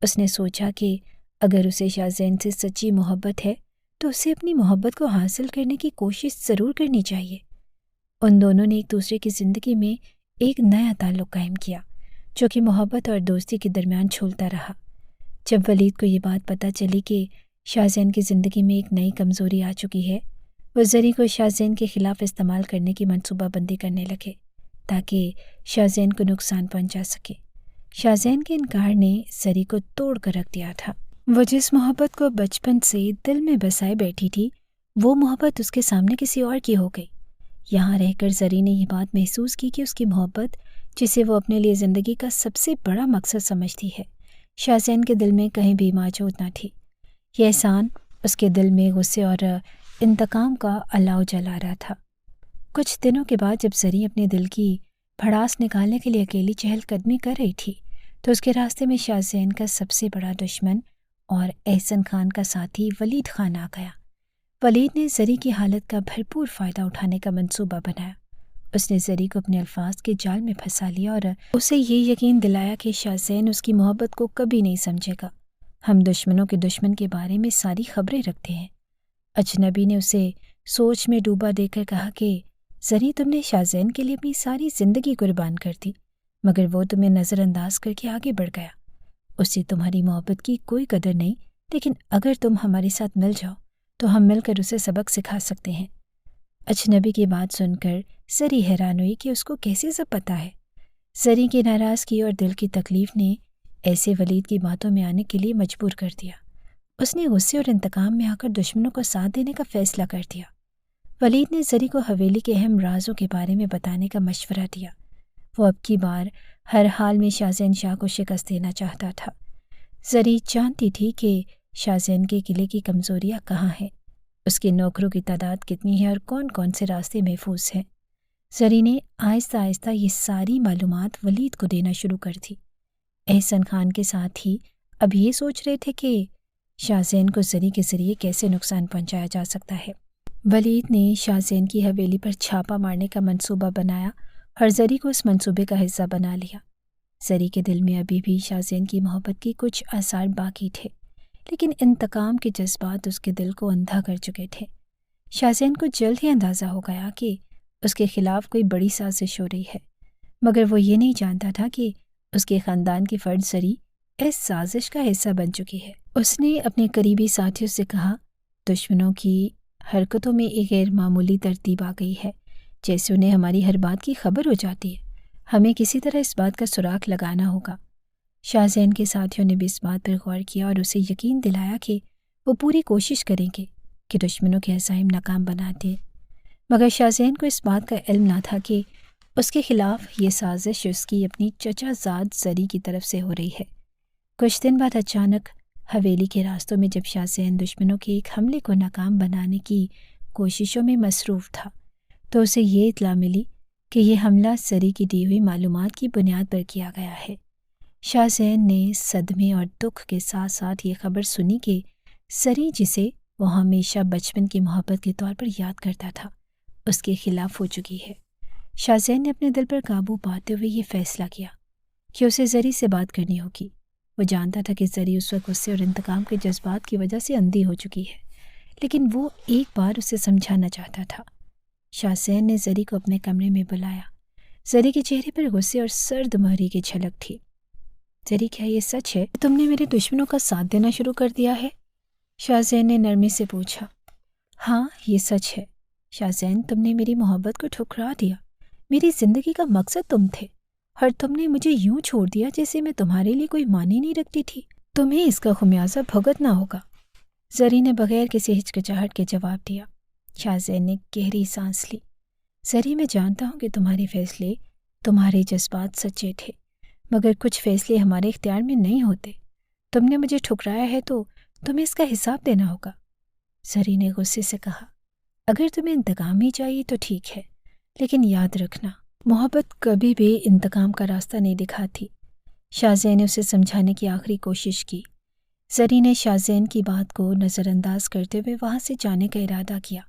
اس نے سوچا کہ اگر اسے شاہ زین سے سچی محبت ہے تو اسے اپنی محبت کو حاصل کرنے کی کوشش ضرور کرنی چاہیے۔ ان دونوں نے ایک دوسرے کی زندگی میں ایک نیا تعلق قائم کیا، جو کہ محبت اور دوستی کے درمیان چھولتا رہا۔ جب ولید کو یہ بات پتہ چلی کہ شاہ زین کی زندگی میں ایک نئی کمزوری آ چکی ہے، وہ زری کو شاہ زین کے خلاف استعمال کرنے کی منصوبہ بندی کرنے لگے۔ تاکہ شاہزین کو نقصان پہنچا سکے۔ شاہزین کے انکار نے زری کو توڑ کر رکھ دیا تھا۔ وہ جس محبت کو بچپن سے دل میں بسائے بیٹھی تھی، وہ محبت اس کے سامنے کسی اور کی ہو گئی۔ یہاں رہ کر زری نے یہ بات محسوس کی کہ اس کی محبت، جسے وہ اپنے لیے زندگی کا سب سے بڑا مقصد سمجھتی ہے، شاہزین کے دل میں کہیں بھی موجود نہ تھی۔ یہ احسان اس کے دل میں غصے اور انتقام کا الاؤ جلا رہا تھا۔ کچھ دنوں کے بعد جب زری اپنے دل کی بھڑاس نکالنے کے لیے اکیلی چہل قدمی کر رہی تھی تو اس کے راستے میں شاہزین کا سب سے بڑا دشمن اور احسن خان کا ساتھی ولید خان آ گیا۔ ولید نے زری کی حالت کا بھرپور فائدہ اٹھانے کا منصوبہ بنایا۔ اس نے زری کو اپنے الفاظ کے جال میں پھنسا لیا اور اسے یہ یقین دلایا کہ شاہزین اس کی محبت کو کبھی نہیں سمجھے گا۔ ہم دشمنوں کے دشمن کے بارے میں ساری خبریں رکھتے ہیں۔ اجنبی نے اسے سوچ میں ڈوبا دے کر کہا کہ زری، تم نے شاہزین کے لیے اپنی ساری زندگی قربان کر دی، مگر وہ تمہیں نظر انداز کر کے آگے بڑھ گیا۔ اس سے تمہاری محبت کی کوئی قدر نہیں، لیکن اگر تم ہمارے ساتھ مل جاؤ تو ہم مل کر اسے سبق سکھا سکتے ہیں۔ اجنبی کی بات سن کر زری حیران ہوئی کہ اس کو کیسے سب پتہ ہے۔ زری کی ناراضگی اور دل کی تکلیف نے ایسے ولید کی باتوں میں آنے کے لیے مجبور کر دیا۔ اس نے غصے اور انتقام میں آ کر دشمنوں کو ساتھ دینے کا فیصلہ کر دیا۔ ولید نے زری کو حویلی کے اہم رازوں کے بارے میں بتانے کا مشورہ دیا۔ وہ اب کی بار ہر حال میں شاہزین شاہ کو شکست دینا چاہتا تھا۔ زری جانتی تھی کہ شاہزین کے قلعے کی کمزوریاں کہاں ہیں، اس کے نوکروں کی تعداد کتنی ہے اور کون کون سے راستے محفوظ ہیں۔ زری نے آہستہ آہستہ یہ ساری معلومات ولید کو دینا شروع کر دی۔ احسن خان کے ساتھ ہی اب یہ سوچ رہے تھے کہ شاہزین کو زری کے ذریعے کیسے نقصان پہنچایا جا سکتا ہے۔ ولید نے شاہزین کی حویلی پر چھاپا مارنے کا منصوبہ بنایا اور زری کو اس منصوبے کا حصہ بنا لیا۔ زری کے دل میں ابھی بھی شاہزین کی محبت کی کچھ آثار باقی تھے، لیکن انتقام کے جذبات اس کے دل کو اندھا کر چکے تھے۔ شاہزین کو جلد ہی اندازہ ہو گیا کہ اس کے خلاف کوئی بڑی سازش ہو رہی ہے، مگر وہ یہ نہیں جانتا تھا کہ اس کے خاندان کی فرد زری اس سازش کا حصہ بن چکی ہے۔ اس نے اپنے قریبی ساتھیوں سے کہا، دشمنوں کی حرکتوں میں ایک غیر معمولی ترتیب آ گئی ہے، جیسے انہیں ہماری ہر بات کی خبر ہو جاتی ہے۔ ہمیں کسی طرح اس بات کا سراغ لگانا ہوگا۔ شاہزین کے ساتھیوں نے بھی اس بات پر غور کیا اور اسے یقین دلایا کہ وہ پوری کوشش کریں گے کہ دشمنوں کے عزائم ناکام بنا دیں، مگر شاہزین کو اس بات کا علم نہ تھا کہ اس کے خلاف یہ سازش اس کی اپنی چچا زاد زری کی طرف سے ہو رہی ہے۔ کچھ دن بعد اچانک حویلی کے راستوں میں جب شاہزین دشمنوں کے ایک حملے کو ناکام بنانے کی کوششوں میں مصروف تھا تو اسے یہ اطلاع ملی کہ یہ حملہ زری کی دی ہوئی معلومات کی بنیاد پر کیا گیا ہے۔ شاہزین نے صدمے اور دکھ کے ساتھ ساتھ یہ خبر سنی کہ زری، جسے وہ ہمیشہ بچپن کی محبت کے طور پر یاد کرتا تھا، اس کے خلاف ہو چکی ہے۔ شاہزین نے اپنے دل پر قابو پاتے ہوئے یہ فیصلہ کیا کہ اسے زری سے بات کرنی ہوگی۔ وہ جانتا تھا کہ زری اس وقت غصے اور انتقام کے جذبات کی وجہ سے اندھی ہو چکی ہے، لیکن وہ ایک بار اسے سمجھانا چاہتا تھا۔ شاہزین نے زری کو اپنے کمرے میں بلایا۔ زری کے چہرے پر غصے اور سرد مہری کی جھلک تھی۔ زری، کیا یہ سچ ہے کہ تم نے میرے دشمنوں کا ساتھ دینا شروع کر دیا ہے؟ شاہزین نے نرمی سے پوچھا۔ ہاں، یہ سچ ہے شاہزین، تم نے میری محبت کو ٹھکرا دیا۔ میری زندگی کا مقصد تم تھے اور تم نے مجھے یوں چھوڑ دیا جیسے میں تمہارے لیے کوئی معنی نہیں رکھتی تھی۔ تمہیں اس کا خمیازہ بھگتنا ہوگا۔ زری نے بغیر کسی ہچکچاہٹ کے جواب دیا۔ شاہزین نے گہری سانس لی۔ زری، میں جانتا ہوں کہ تمہارے فیصلے، تمہارے جذبات سچے تھے، مگر کچھ فیصلے ہمارے اختیار میں نہیں ہوتے۔ تم نے مجھے ٹھکرایا ہے تو تمہیں اس کا حساب دینا ہوگا۔ زری نے غصے سے کہا، اگر تمہیں انتقام ہی چاہیے تو ٹھیک ہے، لیکن یاد رکھنا، محبت کبھی بھی انتقام کا راستہ نہیں دکھاتی۔ شاہزین نے اسے سمجھانے کی آخری کوشش کی۔ زری نے شاہزین کی بات کو نظر انداز کرتے ہوئے وہاں سے جانے کا ارادہ کیا،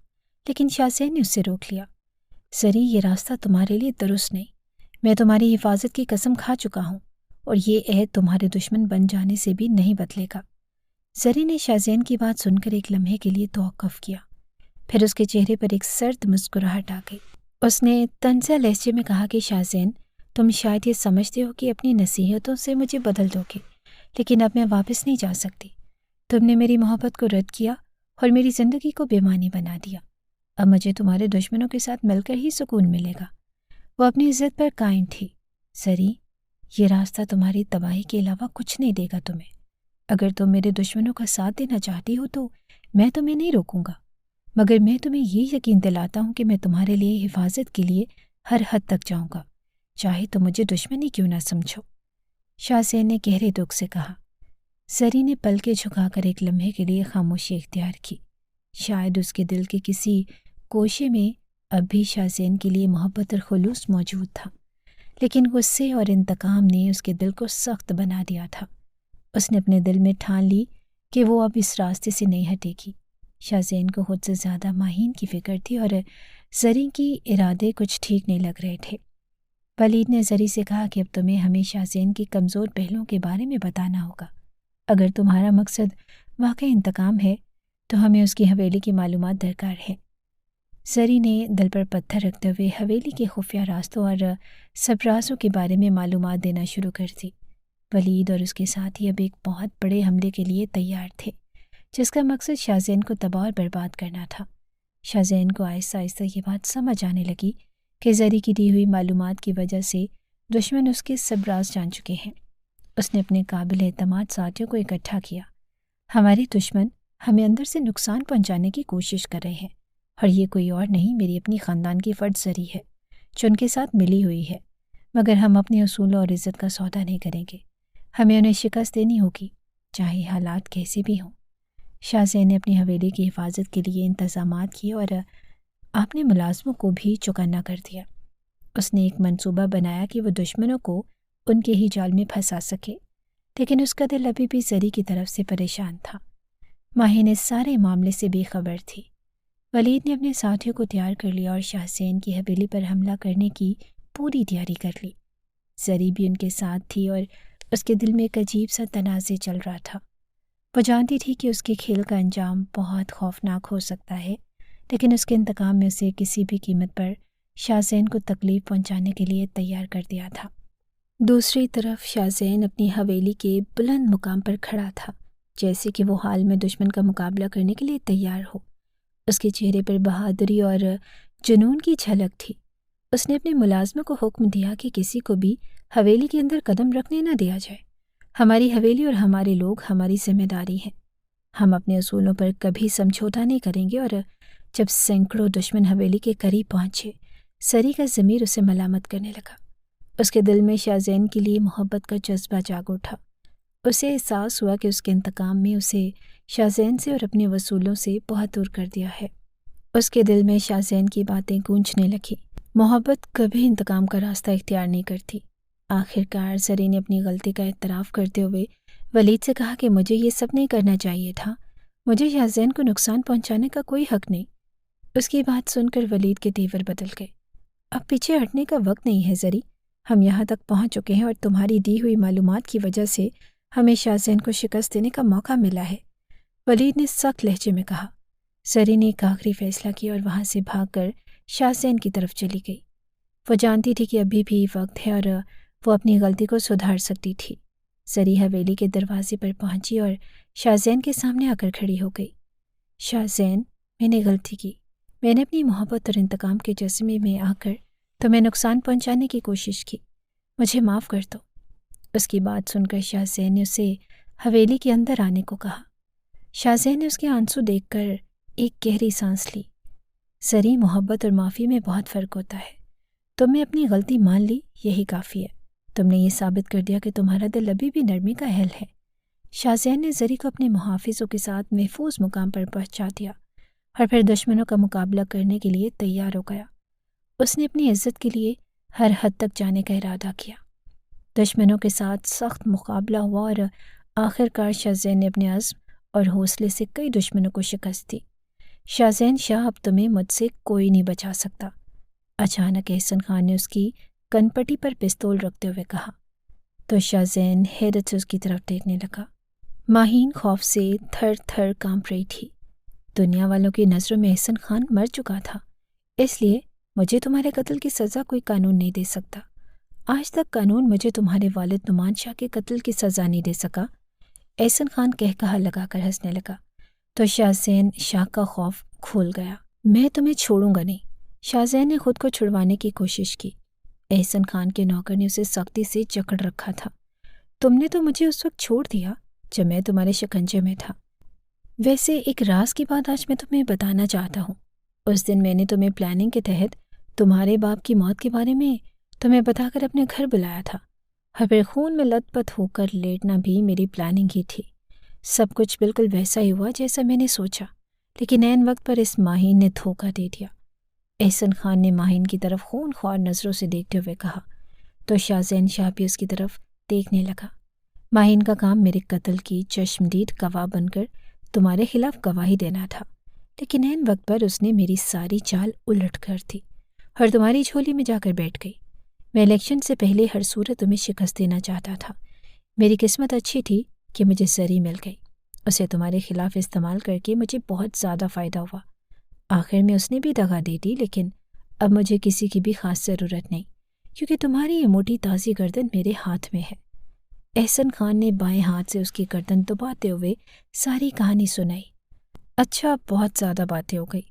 لیکن شاہزین نے اسے روک لیا۔ زری، یہ راستہ تمہارے لیے درست نہیں۔ میں تمہاری حفاظت کی قسم کھا چکا ہوں اور یہ عہد تمہارے دشمن بن جانے سے بھی نہیں بدلے گا۔ زری نے شاہزین کی بات سن کر ایک لمحے کے لیے توقف کیا، پھر اس کے چہرے پر ایک سرد مسکراہٹ آ گئی۔ اس نے طنزیہ لہجے میں کہا کہ شاہزین، تم شاید یہ سمجھتے ہو کہ اپنی نصیحتوں سے مجھے بدل دو گے، لیکن اب میں واپس نہیں جا سکتی۔ تم نے میری محبت کو رد کیا اور میری زندگی کو بے معنی بنا دیا۔ اب مجھے تمہارے دشمنوں کے ساتھ مل کر ہی سکون ملے گا۔ وہ اپنی عزت پر قائم تھی۔ سری، یہ راستہ تمہاری تباہی کے علاوہ کچھ نہیں دے گا تمہیں۔ اگر تم میرے دشمنوں کا ساتھ دینا چاہتی ہو تو میں تمہیں نہیں روکوں گا، مگر میں تمہیں یہ یقین دلاتا ہوں کہ میں تمہارے لیے حفاظت کے لیے ہر حد تک جاؤں گا، چاہے تم مجھے دشمنی کیوں نہ سمجھو۔ شاہ زین نے گہرے دکھ سے کہا۔ سری نے پلکیں جھکا کر ایک لمحے کے لیے خاموشی اختیار کی۔ شاید اس کے دل کے کسی کوشے میں اب بھی شاہ زین کے لیے محبت اور خلوص موجود تھا، لیکن غصے اور انتقام نے اس کے دل کو سخت بنا دیا تھا۔ اس نے اپنے دل میں ٹھان لی کہ وہ اب اس راستے سے نہیں ہٹے گی۔ شاہ زین کو خود سے زیادہ ماہین کی فکر تھی اور زری کی ارادے کچھ ٹھیک نہیں لگ رہے تھے۔ ولید نے زری سے کہا کہ اب تمہیں ہمیں شاہ زین کی کمزور پہلوؤں کے بارے میں بتانا ہوگا۔ اگر تمہارا مقصد واقعی انتقام ہے تو ہمیں اس کی حویلی کی معلومات درکار ہے۔ زری نے دل پر پتھر رکھتے ہوئے حویلی کے خفیہ راستوں اور سربرازوں کے بارے میں معلومات دینا شروع کر دی۔ ولید اور اس کے ساتھی اب ایک بہت بڑے حملے کے لیے تیار تھے، جس کا مقصد شاہ زین کو تباہ اور برباد کرنا تھا۔ شاہ زین کو آہستہ آہستہ یہ بات سمجھ آنے لگی کہ زری کی دی ہوئی معلومات کی وجہ سے دشمن اس کے سربراز جان چکے ہیں۔ اس نے اپنے قابل اعتماد ساتھیوں کو اکٹھا کیا۔ ہمارے دشمن ہمیں اندر سے نقصان پہنچانے کی کوشش کر رہے ہیں، اور یہ کوئی اور نہیں، میری اپنی خاندان کی فرد زری ہے جو ان کے ساتھ ملی ہوئی ہے، مگر ہم اپنے اصولوں اور عزت کا سودا نہیں کریں گے۔ ہمیں انہیں شکست دینی ہوگی، چاہے حالات کیسے بھی ہوں۔ شاہ زین نے اپنی حویلی کی حفاظت کے لیے انتظامات کیے اور اپنے ملازموں کو بھی چوکنا کر دیا۔ اس نے ایک منصوبہ بنایا کہ وہ دشمنوں کو ان کے ہی جال میں پھنسا سکے، لیکن اس کا دل ابھی بھی زری کی طرف سے پریشان تھا۔ ماہین اس سارے معاملے سے بے خبر تھی۔ ولید نے اپنے ساتھیوں کو تیار کر لیا اور شاہ زین کی حویلی پر حملہ کرنے کی پوری تیاری کر لی۔ زری بھی ان کے ساتھ تھی اور اس کے دل میں ایک عجیب سا تنازع چل رہا تھا۔ وہ جانتی تھی کہ اس کے کھیل کا انجام بہت خوفناک ہو سکتا ہے، لیکن اس کے انتقام میں اسے کسی بھی قیمت پر شاہ زین کو تکلیف پہنچانے کے لیے تیار کر دیا تھا۔ دوسری طرف شاہ زین اپنی حویلی کے بلند مقام پر کھڑا تھا، جیسے کہ وہ حال میں دشمن کا مقابلہ کرنے کے لیے تیار ہو۔ اس کے چہرے پر بہادری اور جنون کی جھلک تھی۔ اس نے اپنے ملازموں کو حکم دیا کہ کسی کو بھی حویلی کے اندر قدم رکھنے نہ دیا جائے۔ ہماری حویلی اور ہمارے لوگ ہماری ذمہ داری ہیں۔ ہم اپنے اصولوں پر کبھی سمجھوتا نہیں کریں گے۔ اور جب سینکڑوں دشمن حویلی کے قریب پہنچے، سری کا ضمیر اسے ملامت کرنے لگا۔ اس کے دل میں شاہ زین کے لیے محبت کا جذبہ جاگ اٹھا۔ اسے احساس ہوا کہ اس کے انتقام میں اسے شاہ زین سے اور اپنے وصولوں سے بہت دور کر دیا ہے۔ اس کے دل میں شاہ زین کی باتیں گونجنے لگیں۔ محبت کبھی انتقام کا راستہ اختیار نہیں کرتی۔ آخر کار زری نے اپنی غلطی کا اعتراف کرتے ہوئے ولید سے کہا کہ مجھے یہ سب نہیں کرنا چاہیے تھا، مجھے شاہ زین کو نقصان پہنچانے کا کوئی حق نہیں۔ اس کی بات سن کر ولید کے تیور بدل گئے۔ اب پیچھے ہٹنے کا وقت نہیں ہے زری، ہم یہاں تک پہنچ چکے ہیں اور تمہاری دی ہوئی معلومات کی وجہ سے ہمیں شاہ زین کو شکست دینے کا موقع ملا ہے، ولید نے سخت لہجے میں کہا۔ زری نے ایک آخری فیصلہ کیا اور وہاں سے بھاگ کر شاہ زین کی طرف چلی گئی۔ وہ جانتی تھی کہ ابھی بھی وقت ہے اور وہ اپنی غلطی کو سدھار سکتی تھی۔ زری حویلی کے دروازے پر پہنچی اور شاہ زین کے سامنے آ کر کھڑی ہو گئی۔ شاہ زین، میں نے غلطی کی، میں نے اپنی محبت اور انتقام کے جذبے میں آ کر تمہیں نقصان پہنچانے کی کوشش کی، مجھے معاف کر دو۔ اس کی بات سن کر شاہ زین نے اسے حویلی کے اندر آنے کو کہا۔ شاہ زین نے اس کے آنسو دیکھ کر ایک گہری سانس لی۔ زری، محبت اور معافی میں بہت فرق ہوتا ہے۔ تم نے اپنی غلطی مان لی، یہی کافی ہے۔ تم نے یہ ثابت کر دیا کہ تمہارا دل ابھی بھی نرمی کا اہل ہے۔ شاہ زین نے زری کو اپنے محافظوں کے ساتھ محفوظ مقام پر پہنچا دیا اور پھر دشمنوں کا مقابلہ کرنے کے لیے تیار ہو گیا۔ اس نے اپنی عزت کے لیے ہر حد تک جانے کا ارادہ کیا۔ دشمنوں کے ساتھ سخت مقابلہ ہوا اور آخر کار شاہ زین نے اپنے عزم اور حوصلے سے کئی دشمنوں کو شکست دی۔ شاہ زین، شاہ، اب تمہیں مجھ سے کوئی نہیں بچا سکتا۔ اچانک احسن خان نے اس کی کن پٹی پر پستول رکھتے ہوئے کہا، تو شاہ زین حیرت سے اس کی طرف دیکھنے لگا۔ ماہین خوف سے تھر تھر کانپ رہی تھی۔ دنیا والوں کی نظروں میں احسن خان مر چکا تھا، اس لیے مجھے تمہارے قتل کی سزا کوئی قانون نہیں دے سکتا۔ آج تک قانون مجھے تمہارے والد نعمان شاہ کے قتل کی سزا نہیں دے سکا۔ احسن خان کہا لگا کر ہنسنے لگا تو شاہ زین شاہ کا خوف کھول گیا۔ میں تمہیں چھوڑوں گا نہیں۔ شاہ زین نے خود کو چھڑوانے کی کوشش کی، احسن خان کے نوکر نے اسے سختی سے جکڑ رکھا تھا۔ تم نے تو مجھے اس وقت چھوڑ دیا جب میں تمہارے شکنجے میں تھا۔ ویسے ایک راز کی بات آج میں تمہیں بتانا چاہتا ہوں۔ اس دن میں نے تمہیں پلاننگ کے تحت تمہارے باپ کی موت کے بارے میں تمہیں بتا کر اپنے گھر بلایا تھا، اور پھر خون میں لت پت ہو کر لیٹنا بھی میری پلاننگ ہی تھی۔ سب کچھ بالکل ویسا ہی ہوا جیسا میں نے سوچا، لیکن عین وقت پر اس ماہین نے دھوکہ دے دیا۔ احسن خان نے ماہین کی طرف خون خوار نظروں سے دیکھتے ہوئے کہا، تو شاہزین شاہ بھی اس کی طرف دیکھنے لگا۔ ماہین کا کام میرے قتل کی چشمدید گواہ بن کر تمہارے خلاف گواہی دینا تھا، لیکن عین وقت پر اس نے میری ساری چال الٹ کر دی اور تمہاری جھولی میں جا کر بیٹھ گئی۔ میں الیکشن سے پہلے ہر صورت تمہیں شکست دینا چاہتا تھا۔ میری قسمت اچھی تھی کہ مجھے زری مل گئی۔ اسے تمہارے خلاف استعمال کر کے مجھے بہت زیادہ فائدہ ہوا۔ آخر میں اس نے بھی دغا دے دی، لیکن اب مجھے کسی کی بھی خاص ضرورت نہیں، کیونکہ تمہاری یہ موٹی تازی گردن میرے ہاتھ میں ہے۔ احسن خان نے بائیں ہاتھ سے اس کی گردن دباتے ہوئے ساری کہانی سنائی۔ اچھا، بہت زیادہ باتیں ہو گئی،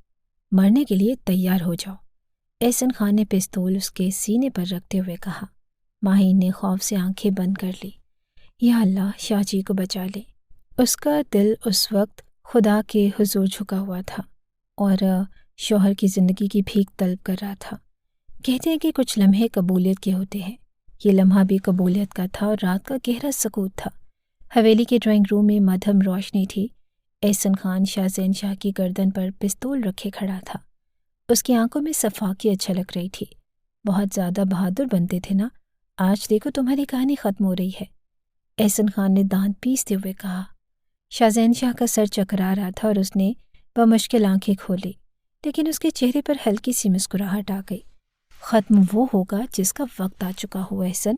مرنے کے لیے تیار ہو جاؤ۔ احسن خان نے پستول اس کے سینے پر رکھتے ہوئے کہا۔ ماہین نے خوف سے آنکھیں بند کر لی۔ یا اللہ، شاہ جی کو بچا لے۔ اس کا دل اس وقت خدا کے حضور جھکا ہوا تھا اور شوہر کی زندگی کی بھیک طلب کر رہا تھا۔ کہتے ہیں کہ کچھ لمحے قبولیت کے ہوتے ہیں۔ یہ لمحہ بھی قبولیت کا تھا اور رات کا گہرا سکوت تھا۔ حویلی کے ڈرائنگ روم میں مدھم روشنی تھی۔ احسن خان شاہزین شاہ کی گردن پر پستول رکھے کھڑا تھا۔ اس کی آنکھوں میں صفاقیت چھلک رہی تھی۔ بہت زیادہ بہادر بنتے تھے نا، آج دیکھو تمہاری کہانی ختم ہو رہی ہے۔ احسن خان نے دانت پیستے ہوئے کہا۔ شاہزین شاہ کا سر چکرا رہا تھا اور اس نے بمشکل آنکھیں کھولی، لیکن اس کے چہرے پر ہلکی سی مسکراہٹ آ گئی۔ ختم وہ ہوگا جس کا وقت آ چکا ہو احسن۔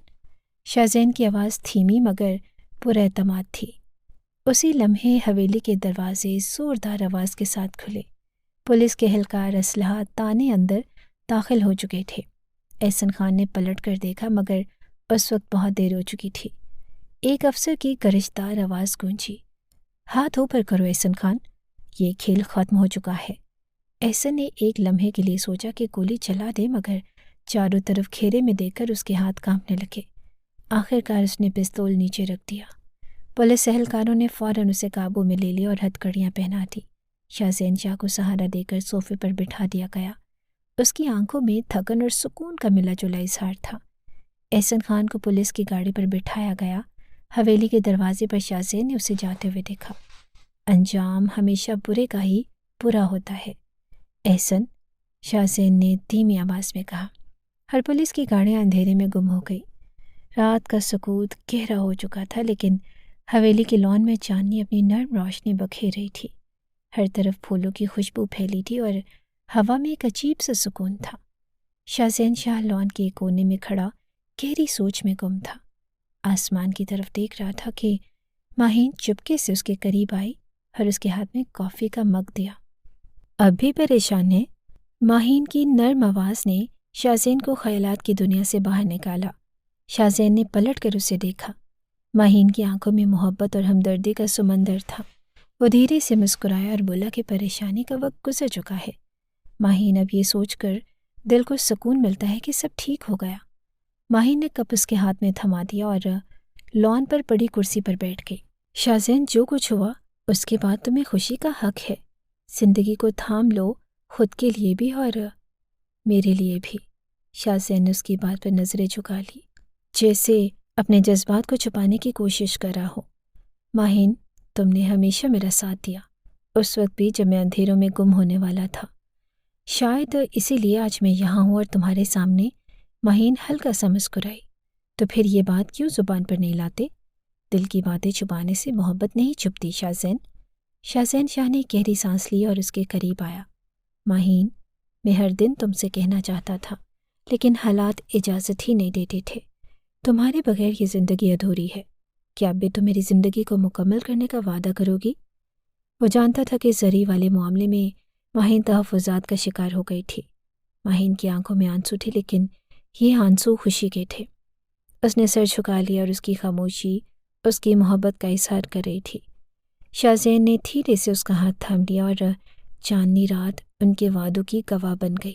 شاہزین کی آواز دھیمی مگر پر اعتماد تھی۔ اسی لمحے حویلی کے دروازے زوردار آواز کے ساتھ کھلے۔ پولیس کے اہلکار اسلحہ تانے اندر داخل ہو چکے تھے۔ احسن خان نے پلٹ کر دیکھا مگر اس وقت بہت دیر ہو چکی تھی۔ ایک افسر کی گرجدار آواز گونجی، ہاتھ اوپر کرو احسن خان، یہ کھیل ختم ہو چکا ہے۔ احسن نے ایک لمحے کے لیے سوچا کہ گولی چلا دے، مگر چاروں طرف گھیرے میں دیکھ کر اس کے ہاتھ کانپنے لگے۔ آخر کار اس نے پستول نیچے رکھ دیا۔ پولیس اہلکاروں نے فوراً اسے قابو میں لے لیا اور ہتھ کڑیاں پہنا دی۔ شاہزین شاہ کو سہارا دے کر صوفے پر بٹھا دیا گیا۔ اس کی آنکھوں میں تھکن اور سکون کا ملا جلا اظہار تھا۔ احسن خان کو پولیس کی گاڑی پر بٹھایا گیا۔ حویلی کے دروازے پر شاہزین نے اسے جاتے ہوئے دیکھا۔ انجام ہمیشہ برے کا ہی برا ہوتا ہے احسن، شاہزین نے دھیمی آواز میں کہا۔ ہر پولیس کی گاڑیاں اندھیرے میں گم ہو گئی۔ رات کا سکوت گہرا ہو چکا تھا، لیکن حویلی کے لان میں چاندنی اپنی نرم روشنی بکھیر رہی تھی۔ ہر طرف پھولوں کی خوشبو پھیلی تھی اور ہوا میں ایک عجیب سا سکون تھا۔ شاہزین شاہ لان کے ایک کونے میں کھڑا گہری سوچ میں گم تھا۔ آسمان کی طرف دیکھ رہا تھا کہ ماہین چپکے سے اس کے قریب آئی اور اس کے ہاتھ میں کافی کا مگ دیا۔ اب بھی پریشان ہے؟ ماہین کی نرم آواز نے شاہزین کو خیالات کی دنیا سے باہر نکالا۔ شاہزین نے پلٹ کر اسے دیکھا۔ ماہین کی آنکھوں میں محبت اور ہمدردی کا سمندر تھا۔ وہ دھیرے سے مسکرایا اور بولا کہ پریشانی کا وقت گزر چکا ہے۔ ماہین، اب یہ سوچ کر دل کو سکون ملتا ہے کہ سب ٹھیک ہو گیا۔ ماہین نے کپ اس کے ہاتھ میں تھما دیا اور لان پر پڑی کرسی پر بیٹھ گئی۔ شاہزین، جو کچھ ہوا اس کے بعد تمہیں خوشی کا حق ہے۔ زندگی کو تھام لو، خود کے لیے بھی اور میرے لیے بھی۔ شاہزین نے اس کی بات پر نظریں جھکا لی، جیسے اپنے جذبات کو چھپانے کی کوشش کر رہا ہو۔ ماہین، تم نے ہمیشہ میرا ساتھ دیا، اس وقت بھی جب میں اندھیروں میں گم ہونے والا تھا۔ شاید اسی لیے آج میں یہاں ہوں اور تمہارے سامنے۔ ماہین ہلکا سا مسکرائی۔ تو پھر یہ بات کیوں زبان پر نہیں لاتے؟ دل کی باتیں چھپانے سے محبت نہیں چھپتی شاہزین۔ شاہزین شاہ نے گہری سانس لی اور اس کے قریب آیا۔ ماہین، میں ہر دن تم سے کہنا چاہتا تھا، لیکن حالات اجازت ہی نہیں دیتے تھے۔ تمہارے بغیر یہ زندگی ادھوری ہے۔ کیا اب بھی تم میری زندگی کو مکمل کرنے کا وعدہ کرو گی؟ وہ جانتا تھا کہ زری والے معاملے میں ماہین تحفظات کا شکار ہو گئی تھی۔ ماہین کی آنکھوں میں آنسو تھے، لیکن یہ آنسو خوشی کے تھے۔ اس نے سر جھکا لیا اور اس کی خاموشی اس کی محبت کا اظہار کر رہی تھی۔ شاہزین نے دھیرے سے اس کا ہاتھ تھام لیا اور چاندنی رات ان کے وعدوں کی گواہ بن گئی۔